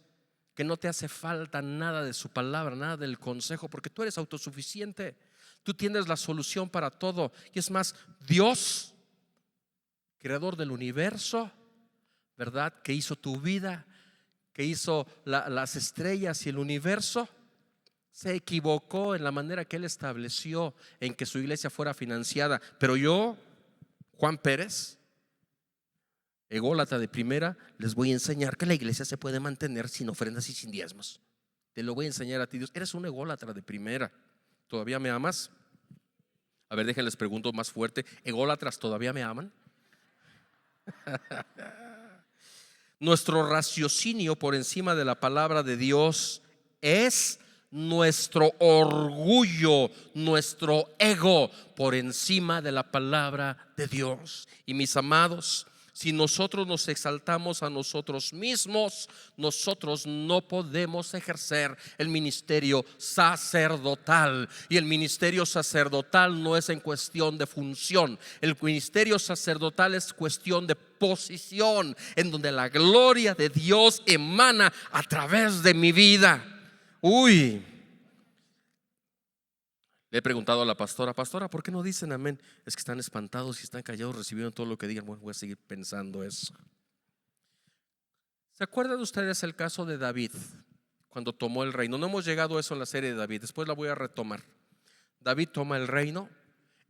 que no te hace falta nada de su palabra, nada del consejo, porque tú eres autosuficiente. Tú tienes la solución para todo. Y es más, Dios, creador del universo, ¿verdad?, que hizo tu vida, que hizo las estrellas y el universo, se equivocó en la manera que Él estableció en que su iglesia fuera financiada. Pero yo, Juan Pérez, ególatra de primera, les voy a enseñar que la iglesia se puede mantener sin ofrendas y sin diezmos. Te lo voy a enseñar a ti, Dios. Eres un ególatra de primera. ¿Todavía me amas? A ver, déjenles pregunto más fuerte: ¿ególatras todavía me aman? Nuestro raciocinio por encima de la palabra de Dios es nuestro orgullo, nuestro ego por encima de la palabra de Dios. Y mis amados, si nosotros nos exaltamos a nosotros mismos, nosotros no podemos ejercer el ministerio sacerdotal. Y el ministerio sacerdotal no es en cuestión de función. El ministerio sacerdotal es cuestión de posición, en donde la gloria de Dios emana a través de mi vida. Le he preguntado a la pastora: ¿por qué no dicen amén? Es que están espantados y están callados recibiendo todo lo que digan. Bueno, voy a seguir pensando eso. ¿Se acuerdan ustedes el caso de David cuando tomó el reino? No hemos llegado a eso en la serie de David, después la voy a retomar. David toma el reino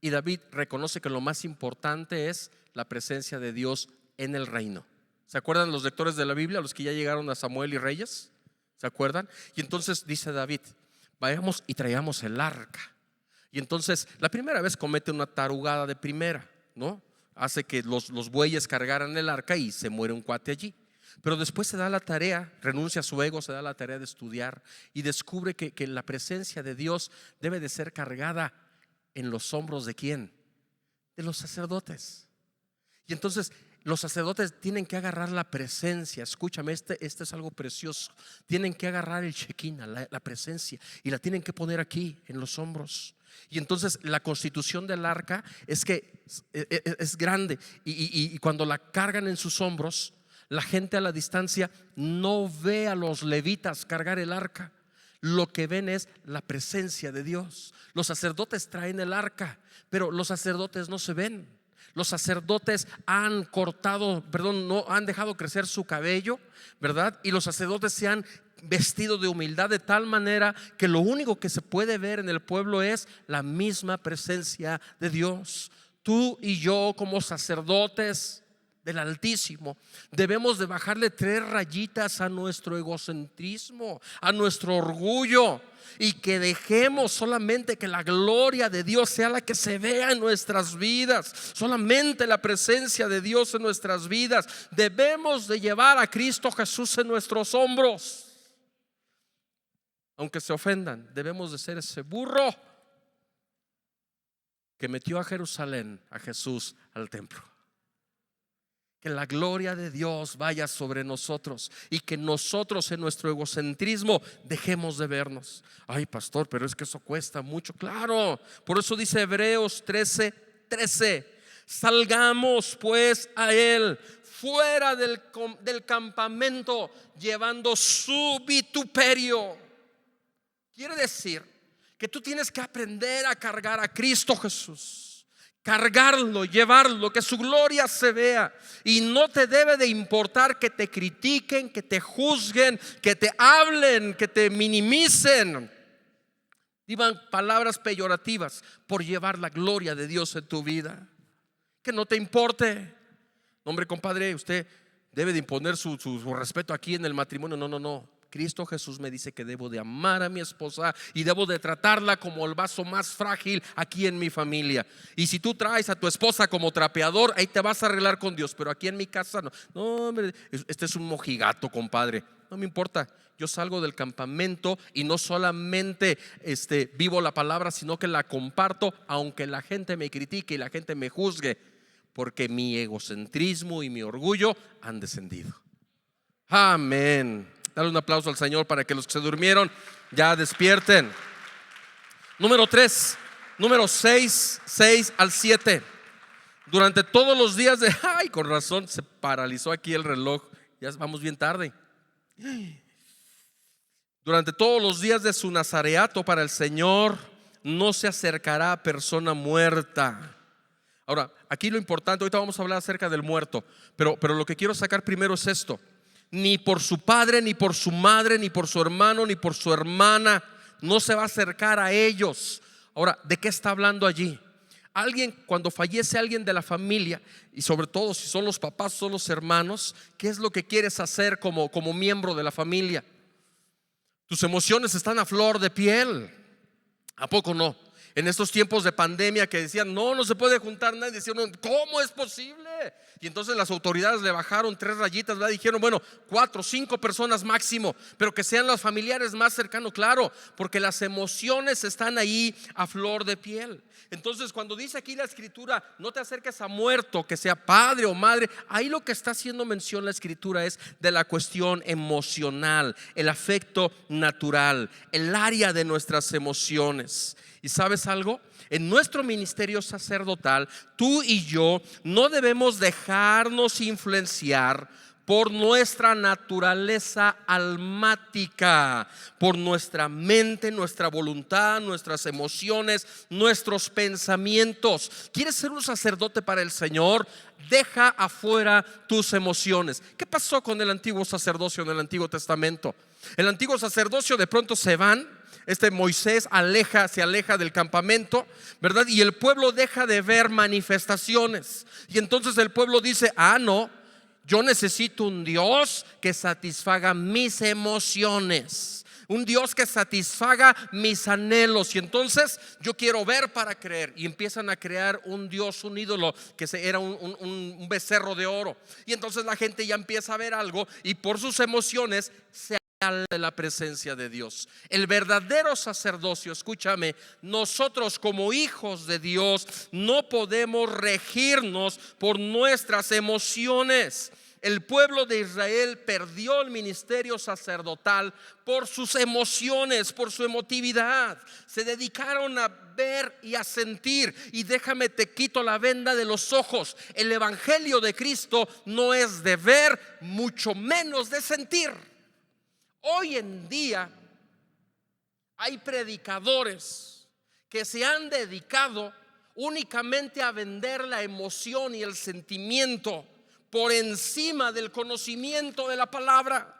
y David reconoce que lo más importante es la presencia de Dios en el reino. ¿Se acuerdan los lectores de la Biblia, los que ya llegaron a Samuel y Reyes? ¿Se acuerdan? Y entonces dice David: vayamos y traigamos el arca. Y entonces la primera vez comete una tarugada de primera, ¿no? Hace que los bueyes cargaran el arca y se muere un cuate allí. Pero después se da la tarea, renuncia a su ego, se da la tarea de estudiar y descubre que la presencia de Dios debe de ser cargada en los hombros ¿de quién? de los sacerdotes. Y entonces los sacerdotes tienen que agarrar la presencia. Escúchame, este es algo precioso. Tienen que agarrar el Shekinah, la presencia, y la tienen que poner aquí en los hombros. Y entonces la constitución del arca es que es grande, y cuando la cargan en sus hombros, la gente a la distancia no ve a los levitas cargar el arca. Lo que ven es la presencia de Dios. Los sacerdotes traen el arca, pero los sacerdotes no se ven. Los sacerdotes no han dejado crecer su cabello, ¿verdad? Y los sacerdotes se han vestido de humildad de tal manera que lo único que se puede ver en el pueblo es la misma presencia de Dios. Tú y yo, como sacerdotes del Altísimo, debemos de bajarle 3 rayitas a nuestro egocentrismo, a nuestro orgullo, y que dejemos solamente que la gloria de Dios sea la que se vea en nuestras vidas, solamente la presencia de Dios en nuestras vidas. Debemos de llevar a Cristo Jesús en nuestros hombros. Aunque se ofendan, debemos de ser ese burro que metió a Jerusalén, a Jesús, al templo. Que la gloria de Dios vaya sobre nosotros y que nosotros en nuestro egocentrismo dejemos de vernos. Ay, pastor, pero es que eso cuesta mucho. Claro, por eso dice Hebreos 13:13: salgamos pues a él fuera del campamento, llevando su vituperio. Quiere decir que tú tienes que aprender a cargar a Cristo Jesús, cargarlo, llevarlo, que su gloria se vea. Y no te debe de importar que te critiquen, que te juzguen, que te hablen, que te minimicen, digan palabras peyorativas por llevar la gloria de Dios en tu vida. Que no te importe. Hombre, compadre, usted debe de imponer su respeto aquí en el matrimonio. No. Cristo Jesús me dice que debo de amar a mi esposa y debo de tratarla como el vaso más frágil aquí en mi familia. Y si tú traes a tu esposa como trapeador, ahí te vas a arreglar con Dios, pero aquí en mi casa no. No, hombre, este es un mojigato, compadre. No me importa. Yo salgo del campamento y no solamente vivo la palabra, sino que la comparto, aunque la gente me critique y la gente me juzgue, porque mi egocentrismo y mi orgullo han descendido. Amén. Dale un aplauso al Señor para que los que se durmieron ya despierten. Número 3, número 6 al 7. Durante todos los días de... Ay, con razón se paralizó aquí el reloj. Ya vamos bien tarde. Durante todos los días de su nazareato para el Señor no se acercará a persona muerta. Ahora, aquí lo importante, ahorita vamos a hablar acerca del muerto, pero lo que quiero sacar primero es esto: ni por su padre, ni por su madre, ni por su hermano, ni por su hermana, no se va a acercar a ellos. Ahora, ¿de qué está hablando allí? Cuando fallece alguien de la familia, y sobre todo si son los papás, son los hermanos, ¿qué es lo que quieres hacer como miembro de la familia? Tus emociones están a flor de piel. ¿A poco no? En estos tiempos de pandemia que decían no se puede juntar nadie, decían, ¿cómo es posible? Y entonces las autoridades le bajaron 3 rayitas, ¿verdad? Dijeron 4 o 5 personas máximo, pero que sean los familiares más cercanos. Claro, porque las emociones están ahí a flor de piel. Entonces cuando dice aquí la escritura, no te acerques a muerto, que sea padre o madre, ahí lo que está haciendo mención la escritura es de la cuestión emocional, el afecto natural, el área de nuestras emociones. ¿Y sabes algo? En nuestro ministerio sacerdotal, tú y yo no debemos dejarnos influenciar por nuestra naturaleza almática, por nuestra mente, nuestra voluntad, nuestras emociones, nuestros pensamientos. ¿Quieres ser un sacerdote para el Señor? Deja afuera tus emociones. ¿Qué pasó con el antiguo sacerdocio en el Antiguo Testamento? El antiguo sacerdocio de pronto se van. Moisés se aleja del campamento, ¿verdad? Y el pueblo deja de ver manifestaciones. Y entonces el pueblo dice, no, yo necesito un Dios que satisfaga mis emociones, un Dios que satisfaga mis anhelos. Y entonces yo quiero ver para creer. Y empiezan a crear un Dios, un ídolo, que era un becerro de oro. Y entonces la gente ya empieza a ver algo y por sus emociones se de la presencia de Dios. El verdadero sacerdocio, escúchame, nosotros como hijos de Dios no podemos regirnos por nuestras emociones. El pueblo de Israel perdió el ministerio sacerdotal por sus emociones, por su emotividad. Se dedicaron a ver y a sentir. Y déjame te quito la venda de los ojos. El evangelio de Cristo no es de ver, mucho menos de sentir. Hoy en día hay predicadores que se han dedicado únicamente a vender la emoción y el sentimiento por encima del conocimiento de la palabra.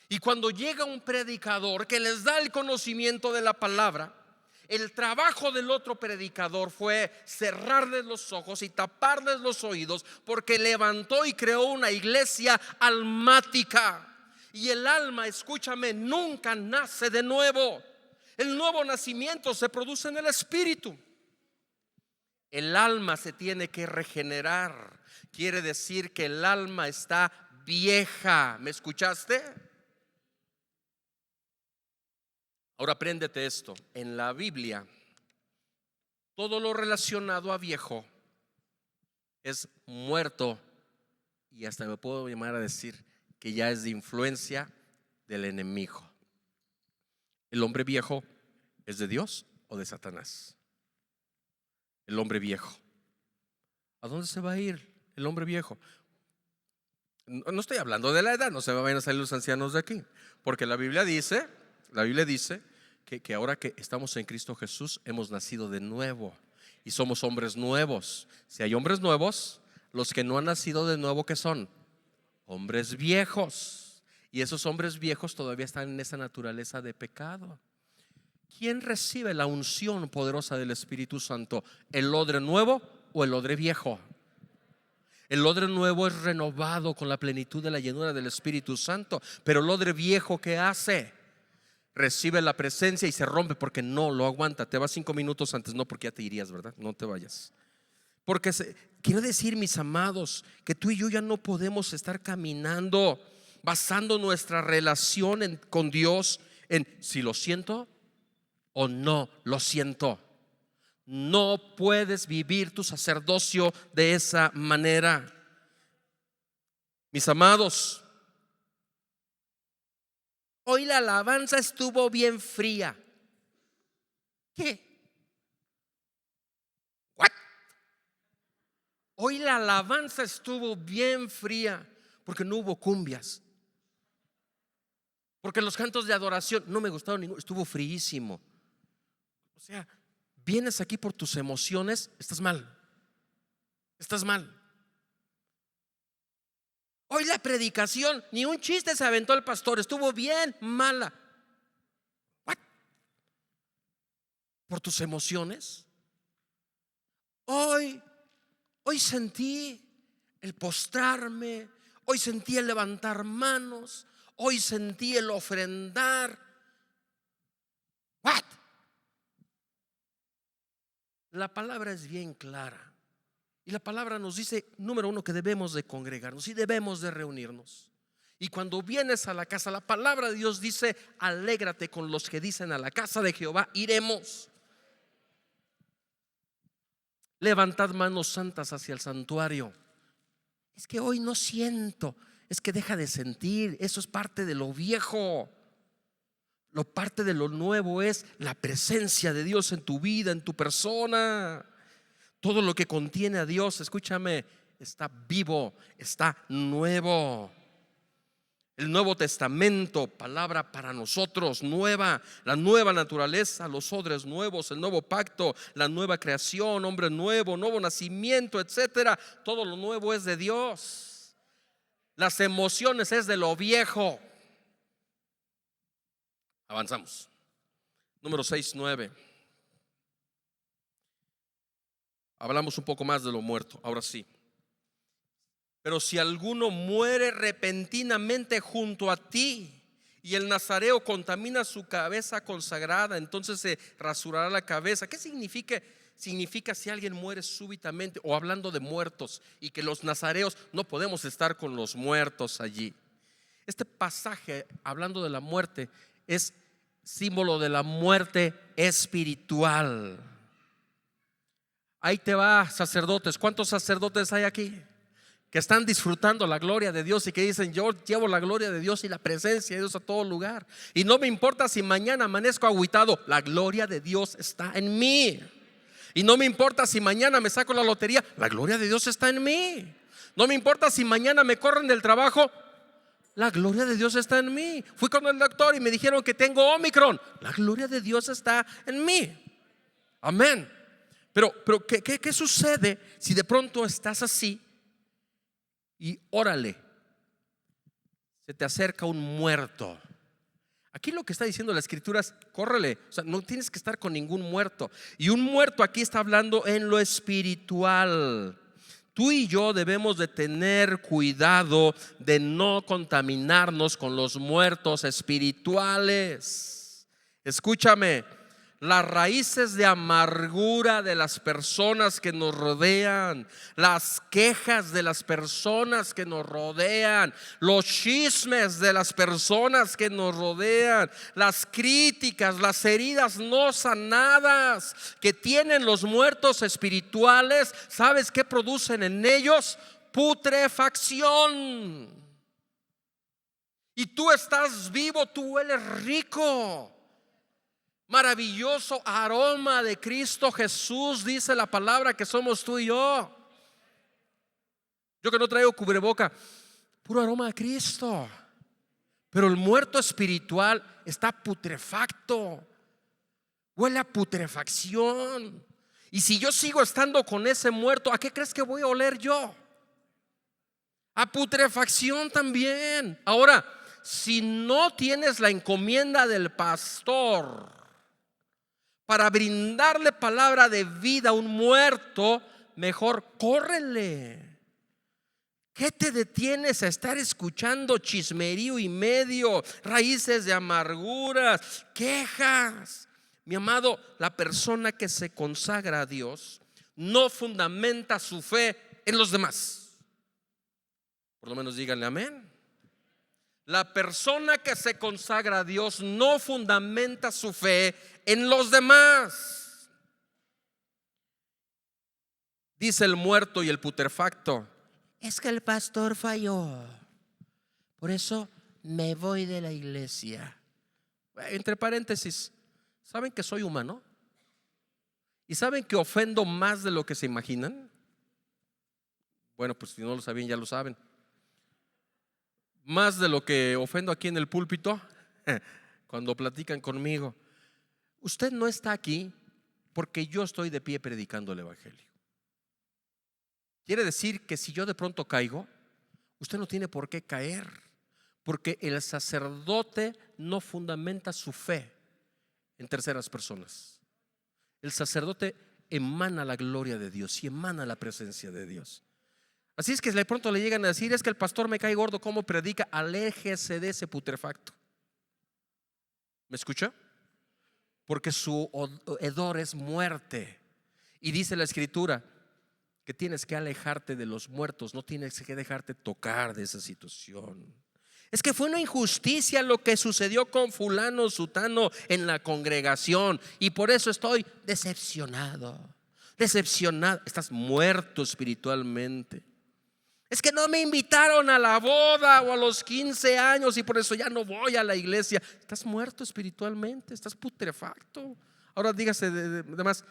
Y cuando llega un predicador que les da el conocimiento de la palabra, el trabajo del otro predicador fue cerrarles los ojos y taparles los oídos, porque levantó y creó una iglesia almática. Y el alma, escúchame, nunca nace de nuevo. El nuevo nacimiento se produce en el espíritu. El alma se tiene que regenerar. Quiere decir que el alma está vieja. ¿Me escuchaste? Ahora apréndete esto. En la Biblia, todo lo relacionado a viejo es muerto, y hasta me puedo llamar a decir que ya es de influencia del enemigo. ¿El hombre viejo es de Dios o de Satanás? El hombre viejo. ¿A dónde se va a ir el hombre viejo? No estoy hablando de la edad, no se van a salir los ancianos de aquí, porque la Biblia dice que ahora que estamos en Cristo Jesús hemos nacido de nuevo y somos hombres nuevos. Si hay hombres nuevos, los que no han nacido de nuevo, ¿qué son? Hombres viejos. Y esos hombres viejos todavía están en esa naturaleza de pecado. ¿Quién recibe la unción poderosa del Espíritu Santo? ¿El odre nuevo o el odre viejo? El odre nuevo es renovado con la plenitud de la llenura del Espíritu Santo. Pero el odre viejo, ¿qué hace? Recibe la presencia y se rompe porque no lo aguanta. Te vas 5 minutos antes, no, porque ya te irías, ¿verdad? No te vayas. Porque quiero decir, mis amados, que tú y yo ya no podemos estar caminando basando nuestra relación con Dios en si lo siento o no lo siento. No puedes vivir tu sacerdocio de esa manera. Mis amados, hoy la alabanza estuvo bien fría. ¿Qué? ¿What? Hoy la alabanza estuvo bien fría porque no hubo cumbias, porque los cantos de adoración no me gustaron ninguno, estuvo fríísimo. O sea, vienes aquí por tus emociones, estás mal. Estás mal. Hoy la predicación, ni un chiste se aventó el pastor, estuvo bien mala. ¿What? ¿Por tus emociones? Hoy sentí el postrarme, hoy sentí el levantar manos, hoy sentí el ofrendar. ¿What? La palabra es bien clara. Y la palabra nos dice, número 1, que debemos de congregarnos y debemos de reunirnos. Y cuando vienes a la casa, la palabra de Dios dice, alégrate con los que dicen, a la casa de Jehová iremos. Levantad manos santas hacia el santuario. Es que hoy no siento. Es que deja de sentir. Eso es parte de lo viejo. Lo parte de lo nuevo es la presencia de Dios en tu vida, en tu persona. Todo lo que contiene a Dios, escúchame, está vivo, está nuevo. El Nuevo Testamento, palabra para nosotros, nueva, la nueva naturaleza, los odres nuevos, el nuevo pacto, la nueva creación, hombre nuevo, nuevo nacimiento, etcétera. Todo lo nuevo es de Dios. Las emociones es de lo viejo. Avanzamos. Número 6:9. Hablamos un poco más de lo muerto, ahora sí. Pero si alguno muere repentinamente junto a ti y el nazareo contamina su cabeza consagrada, entonces se rasurará la cabeza. ¿Qué significa? Significa si alguien muere súbitamente, o hablando de muertos, y que los nazareos no podemos estar con los muertos allí. Este pasaje, hablando de la muerte, es símbolo de la muerte espiritual. Ahí te va, sacerdotes. ¿Cuántos sacerdotes hay aquí que están disfrutando la gloria de Dios y que dicen: yo llevo la gloria de Dios y la presencia de Dios a todo lugar, y no me importa si mañana amanezco agüitado, la gloria de Dios está en mí? Y no me importa si mañana me saco la lotería, la gloria de Dios está en mí. No me importa si mañana me corren del trabajo, la gloria de Dios está en mí. Fui con el doctor y me dijeron que tengo Omicron, la gloria de Dios está en mí. Amén. Pero ¿qué sucede si de pronto estás así y órale, se te acerca un muerto? Aquí lo que está diciendo la escritura es: córrele, o sea, no tienes que estar con ningún muerto. Y un muerto aquí está hablando en lo espiritual. Tú y yo debemos de tener cuidado de no contaminarnos con los muertos espirituales. Escúchame, las raíces de amargura de las personas que nos rodean, las quejas de las personas que nos rodean, los chismes de las personas que nos rodean, las críticas, las heridas no sanadas que tienen los muertos espirituales, ¿sabes qué producen en ellos? Putrefacción. Y tú estás vivo, tú hueles rico. Maravilloso aroma de Cristo Jesús, dice la palabra que somos tú y yo. Yo que no traigo cubreboca, puro aroma de Cristo. Pero el muerto espiritual está putrefacto, huele a putrefacción. Y si yo sigo estando con ese muerto, ¿a qué crees que voy a oler yo? A putrefacción también. Ahora, si no tienes la encomienda del pastor para brindarle palabra de vida a un muerto, mejor córrele. ¿Qué te detienes a estar escuchando chismerío y medio, raíces de amarguras, quejas? Mi amado, la persona que se consagra a Dios no fundamenta su fe en los demás. Por lo menos díganle amén. La persona que se consagra a Dios no fundamenta su fe en los demás. Dice el muerto y el putrefacto: es que el pastor falló, por eso me voy de la iglesia. Entre paréntesis, ¿saben que soy humano? ¿Y saben que ofendo más de lo que se imaginan? Bueno, pues si no lo sabían, ya lo saben. Más de lo que ofendo aquí en el púlpito cuando platican conmigo. Usted no está aquí porque yo estoy de pie predicando el evangelio. Quiere decir que si yo de pronto caigo, usted no tiene por qué caer, porque el sacerdote no fundamenta su fe en terceras personas. El sacerdote emana la gloria de Dios y emana la presencia de Dios. Así es que de pronto le llegan a decir: es que el pastor me cae gordo, ¿cómo predica? Aléjese de ese putrefacto. ¿Me escucha? Porque su hedor es muerte. Y dice la escritura que tienes que alejarte de los muertos, no tienes que dejarte tocar de esa situación. Es que fue una injusticia lo que sucedió con fulano, sutano en la congregación, y por eso estoy decepcionado. Estás muerto espiritualmente. Es que no me invitaron a la boda o a los 15 años y por eso ya no voy a la iglesia. Estás muerto espiritualmente, estás putrefacto. Ahora dígase además,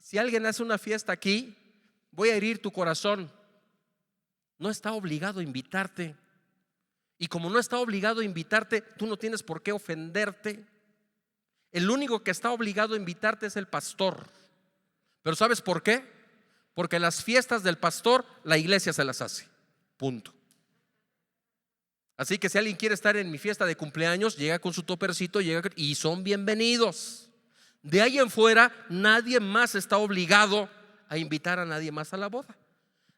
si alguien hace una fiesta aquí, voy a herir tu corazón. No está obligado a invitarte. Y como no está obligado a invitarte, tú no tienes por qué ofenderte. El único que está obligado a invitarte es el pastor. Pero ¿sabes por qué? Porque las fiestas del pastor, la iglesia se las hace. Punto. Así que si alguien quiere estar en mi fiesta de cumpleaños, llega con su topercito y son bienvenidos. De ahí en fuera, nadie más está obligado a invitar a nadie más a la boda.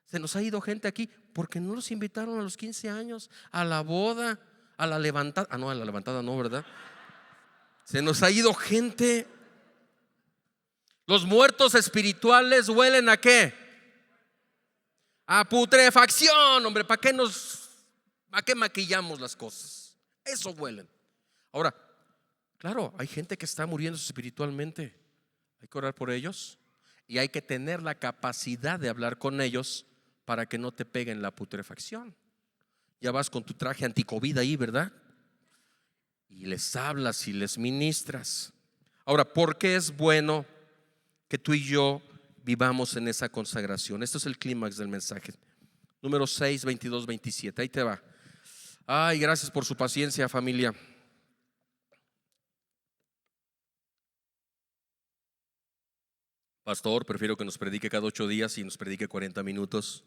Se nos ha ido gente aquí porque no los invitaron a los 15 años, a la boda, a la levantada. No, a la levantada no, ¿verdad? Se nos ha ido gente. Los muertos espirituales huelen ¿a qué? A putrefacción, hombre. ¿Para qué nos ¿A qué maquillamos las cosas? Eso huelen. Ahora, claro, hay gente que está muriendo espiritualmente. Hay que orar por ellos y hay que tener la capacidad de hablar con ellos para que no te peguen la putrefacción. Ya vas con tu traje anticovid ahí, ¿verdad? Y les hablas y les ministras. Ahora, ¿por qué es bueno que tú y yo vivamos en esa consagración? Esto es el clímax del mensaje. Número 6, 22, 27. Ahí te va. Ay, gracias por su paciencia, familia. Pastor, prefiero que nos predique cada 8 días y nos predique 40 minutos.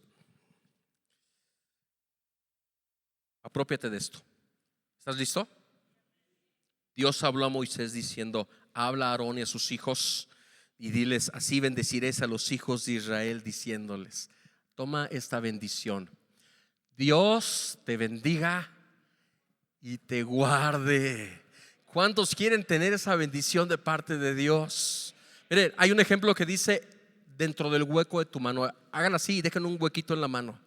Apropiate de esto. ¿Estás listo? Dios habló a Moisés diciendo: habla a Aarón y a sus hijos y diles: así bendeciréis a los hijos de Israel, diciéndoles: toma esta bendición. Dios te bendiga y te guarde. ¿Cuántos quieren tener esa bendición de parte de Dios? Miren, hay un ejemplo que dice: dentro del hueco de tu mano. Hagan así y dejen un huequito en la mano.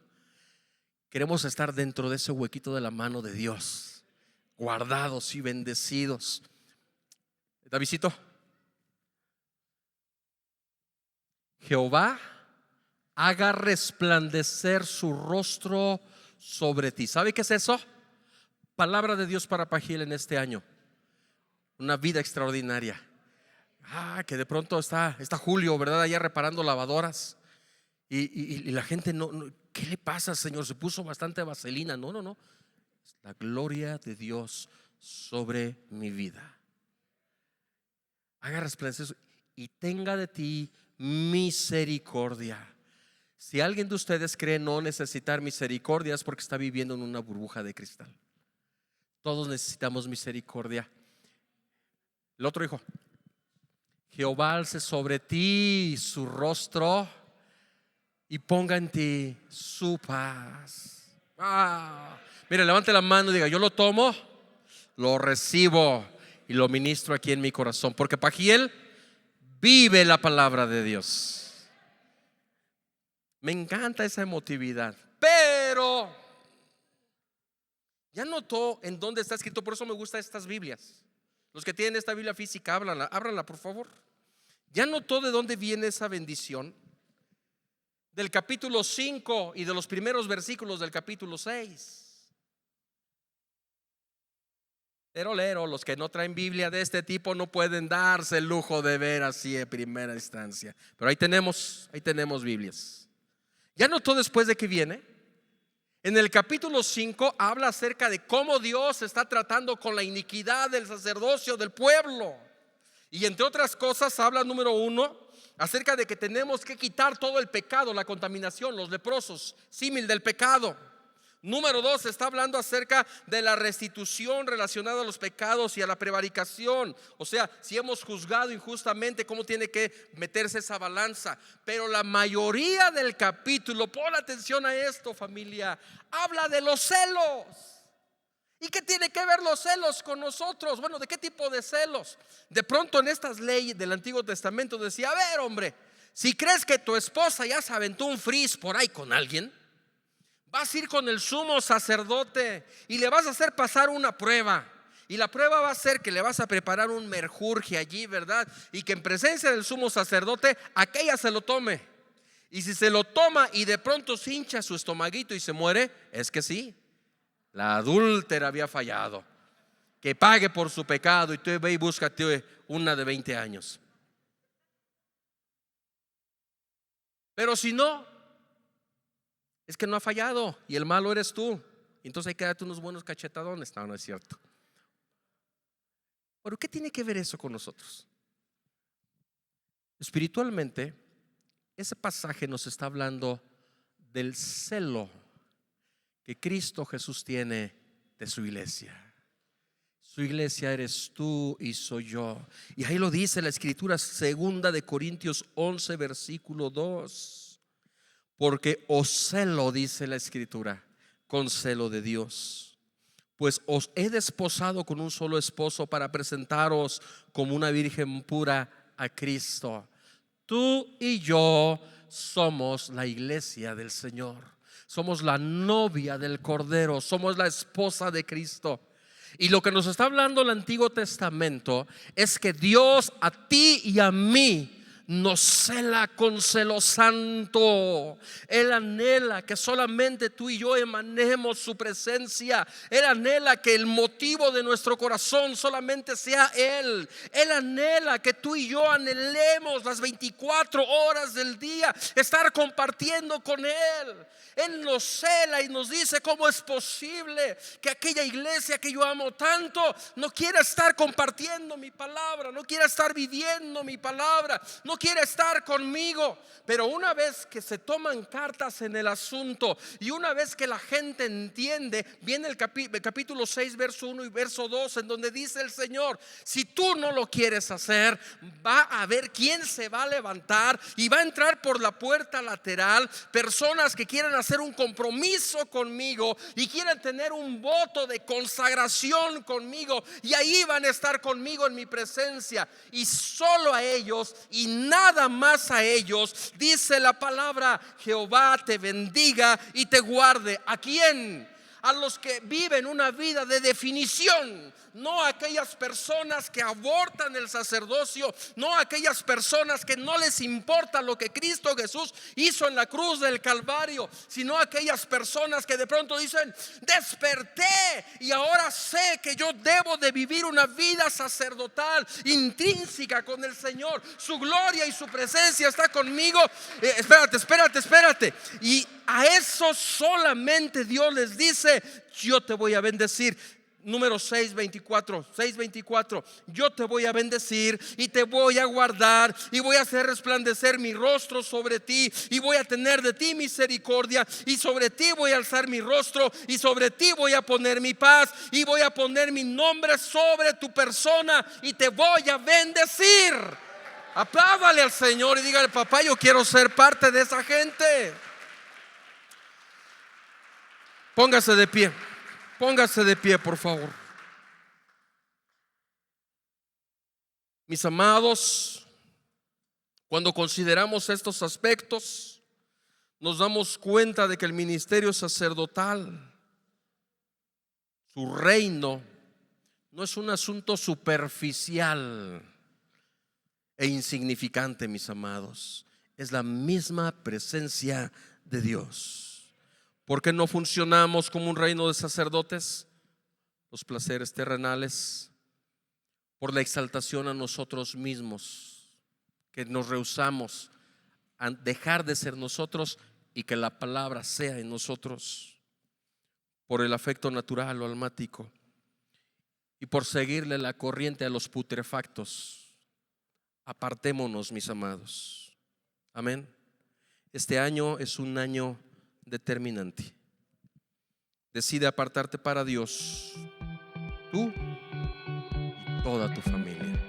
Queremos estar dentro de ese huequito de la mano de Dios, guardados y bendecidos. Davidcito, Jehová haga resplandecer su rostro sobre ti. ¿Sabe qué es eso? Palabra de Dios para Pajiel en este año. Una vida extraordinaria. Que de pronto está Julio, ¿verdad? Allá reparando lavadoras. Y la gente no, ¿qué le pasa, Señor? Se puso bastante vaselina. No. La gloria de Dios sobre mi vida. Haga resplandecer y tenga de ti misericordia. Si alguien de ustedes cree no necesitar misericordia, es porque está viviendo en una burbuja de cristal. Todos necesitamos misericordia. El otro hijo: Jehová alce sobre ti su rostro y ponga en ti su paz. Mire, levante la mano y diga: yo lo tomo, lo recibo y lo ministro aquí en mi corazón, porque Pajiel vive la palabra de Dios. Me encanta esa emotividad. Pero ya notó en dónde está escrito. Por eso me gustan estas Biblias. Los que tienen esta Biblia física, ábranla por favor. ¿Ya notó de dónde viene esa bendición? Del capítulo 5 y de los primeros versículos del capítulo 6. Lero, los que no traen Biblia de este tipo no pueden darse el lujo de ver así en primera instancia. Pero ahí tenemos Biblias. ¿Ya notó después de que viene? En el capítulo 5 habla acerca de cómo Dios está tratando con la iniquidad del sacerdocio del pueblo. Y entre otras cosas habla, número 1, acerca de que tenemos que quitar todo el pecado, la contaminación, los leprosos, símil del pecado. Número 2, está hablando acerca de la restitución relacionada a los pecados y a la prevaricación. O sea, si hemos juzgado injustamente, ¿cómo tiene que meterse esa balanza? Pero la mayoría del capítulo, pon atención a esto, familia, habla de los celos. ¿Y qué tiene que ver los celos con nosotros? Bueno, ¿de qué tipo de celos? De pronto en estas leyes del Antiguo Testamento decía: a ver, hombre, si crees que tu esposa ya se aventó un frizz por ahí con alguien, vas a ir con el sumo sacerdote y le vas a hacer pasar una prueba. Y la prueba va a ser que le vas a preparar un menjurje allí, ¿verdad? Y que en presencia del sumo sacerdote aquella se lo tome. Y si se lo toma y de pronto se hincha su estomaguito y se muere, es que sí, la adúltera había fallado. Que pague por su pecado y tú ve y búscate una de 20 años. Pero si no, es que no ha fallado y el malo eres tú. Entonces hay que darte unos buenos cachetadones. No es cierto. Pero ¿qué tiene que ver eso con nosotros? Espiritualmente, ese pasaje nos está hablando del celo que Cristo Jesús tiene de su iglesia. Su iglesia eres tú y soy yo. Y ahí lo dice la escritura, 2 Corintios 11 versículo 2. Porque os celo, dice la escritura, con celo de Dios, pues os he desposado con un solo esposo para presentaros como una virgen pura a Cristo. Tú y yo somos la iglesia del Señor. Somos la novia del Cordero, somos la esposa de Cristo. Y lo que nos está hablando el Antiguo Testamento es que Dios a ti y a mí nos cela con celo santo. Él anhela que solamente tú y yo emanemos su presencia. Él anhela que el motivo de nuestro corazón solamente sea Él. Él anhela que tú y yo anhelemos las 24 horas del día estar compartiendo con Él. Él nos cela y nos dice: ¿cómo es posible que aquella iglesia que yo amo tanto no quiera estar compartiendo mi palabra, no quiera estar viviendo mi palabra, no quiere estar conmigo? Pero una vez que se toman cartas en el asunto y una vez que la gente entiende, viene el capítulo 6 verso 1 y verso 2, en donde dice el Señor: si tú no lo quieres hacer, va a haber quien se va a levantar y va a entrar por la puerta lateral personas que quieran hacer un compromiso conmigo y quieren tener un voto de consagración conmigo, y ahí van a estar conmigo en mi presencia, y solo a ellos y nada más a ellos, dice la palabra: Jehová te bendiga y te guarde. ¿A quién? A los que viven una vida de definición, no a aquellas personas que abortan el sacerdocio, no a aquellas personas que no les importa lo que Cristo Jesús hizo en la cruz del Calvario, sino a aquellas personas que de pronto dicen: desperté y ahora sé que yo debo de vivir una vida sacerdotal intrínseca con el Señor. Su gloria y su presencia está conmigo. Espérate. Y a eso solamente Dios les dice: yo te voy a bendecir. Número 6:24, yo te voy a bendecir y te voy a guardar y voy a hacer resplandecer mi rostro sobre ti y voy a tener de ti misericordia y sobre ti voy a alzar mi rostro y sobre ti voy a poner mi paz y voy a poner mi nombre sobre tu persona y te voy a bendecir. Apláudale al Señor y dígale: papá, yo quiero ser parte de esa gente. Póngase de pie. Póngase de pie, por favor. Mis amados, cuando consideramos estos aspectos, nos damos cuenta de que el ministerio sacerdotal, su reino, no es un asunto superficial e insignificante, mis amados. Es la misma presencia de Dios. ¿Por qué no funcionamos como un reino de sacerdotes? Los placeres terrenales, por la exaltación a nosotros mismos, que nos rehusamos a dejar de ser nosotros y que la palabra sea en nosotros, por el afecto natural o almático y por seguirle la corriente a los putrefactos. Apartémonos, mis amados. Amén. Este año es un año determinante. Decide apartarte para Dios, tú y toda tu familia.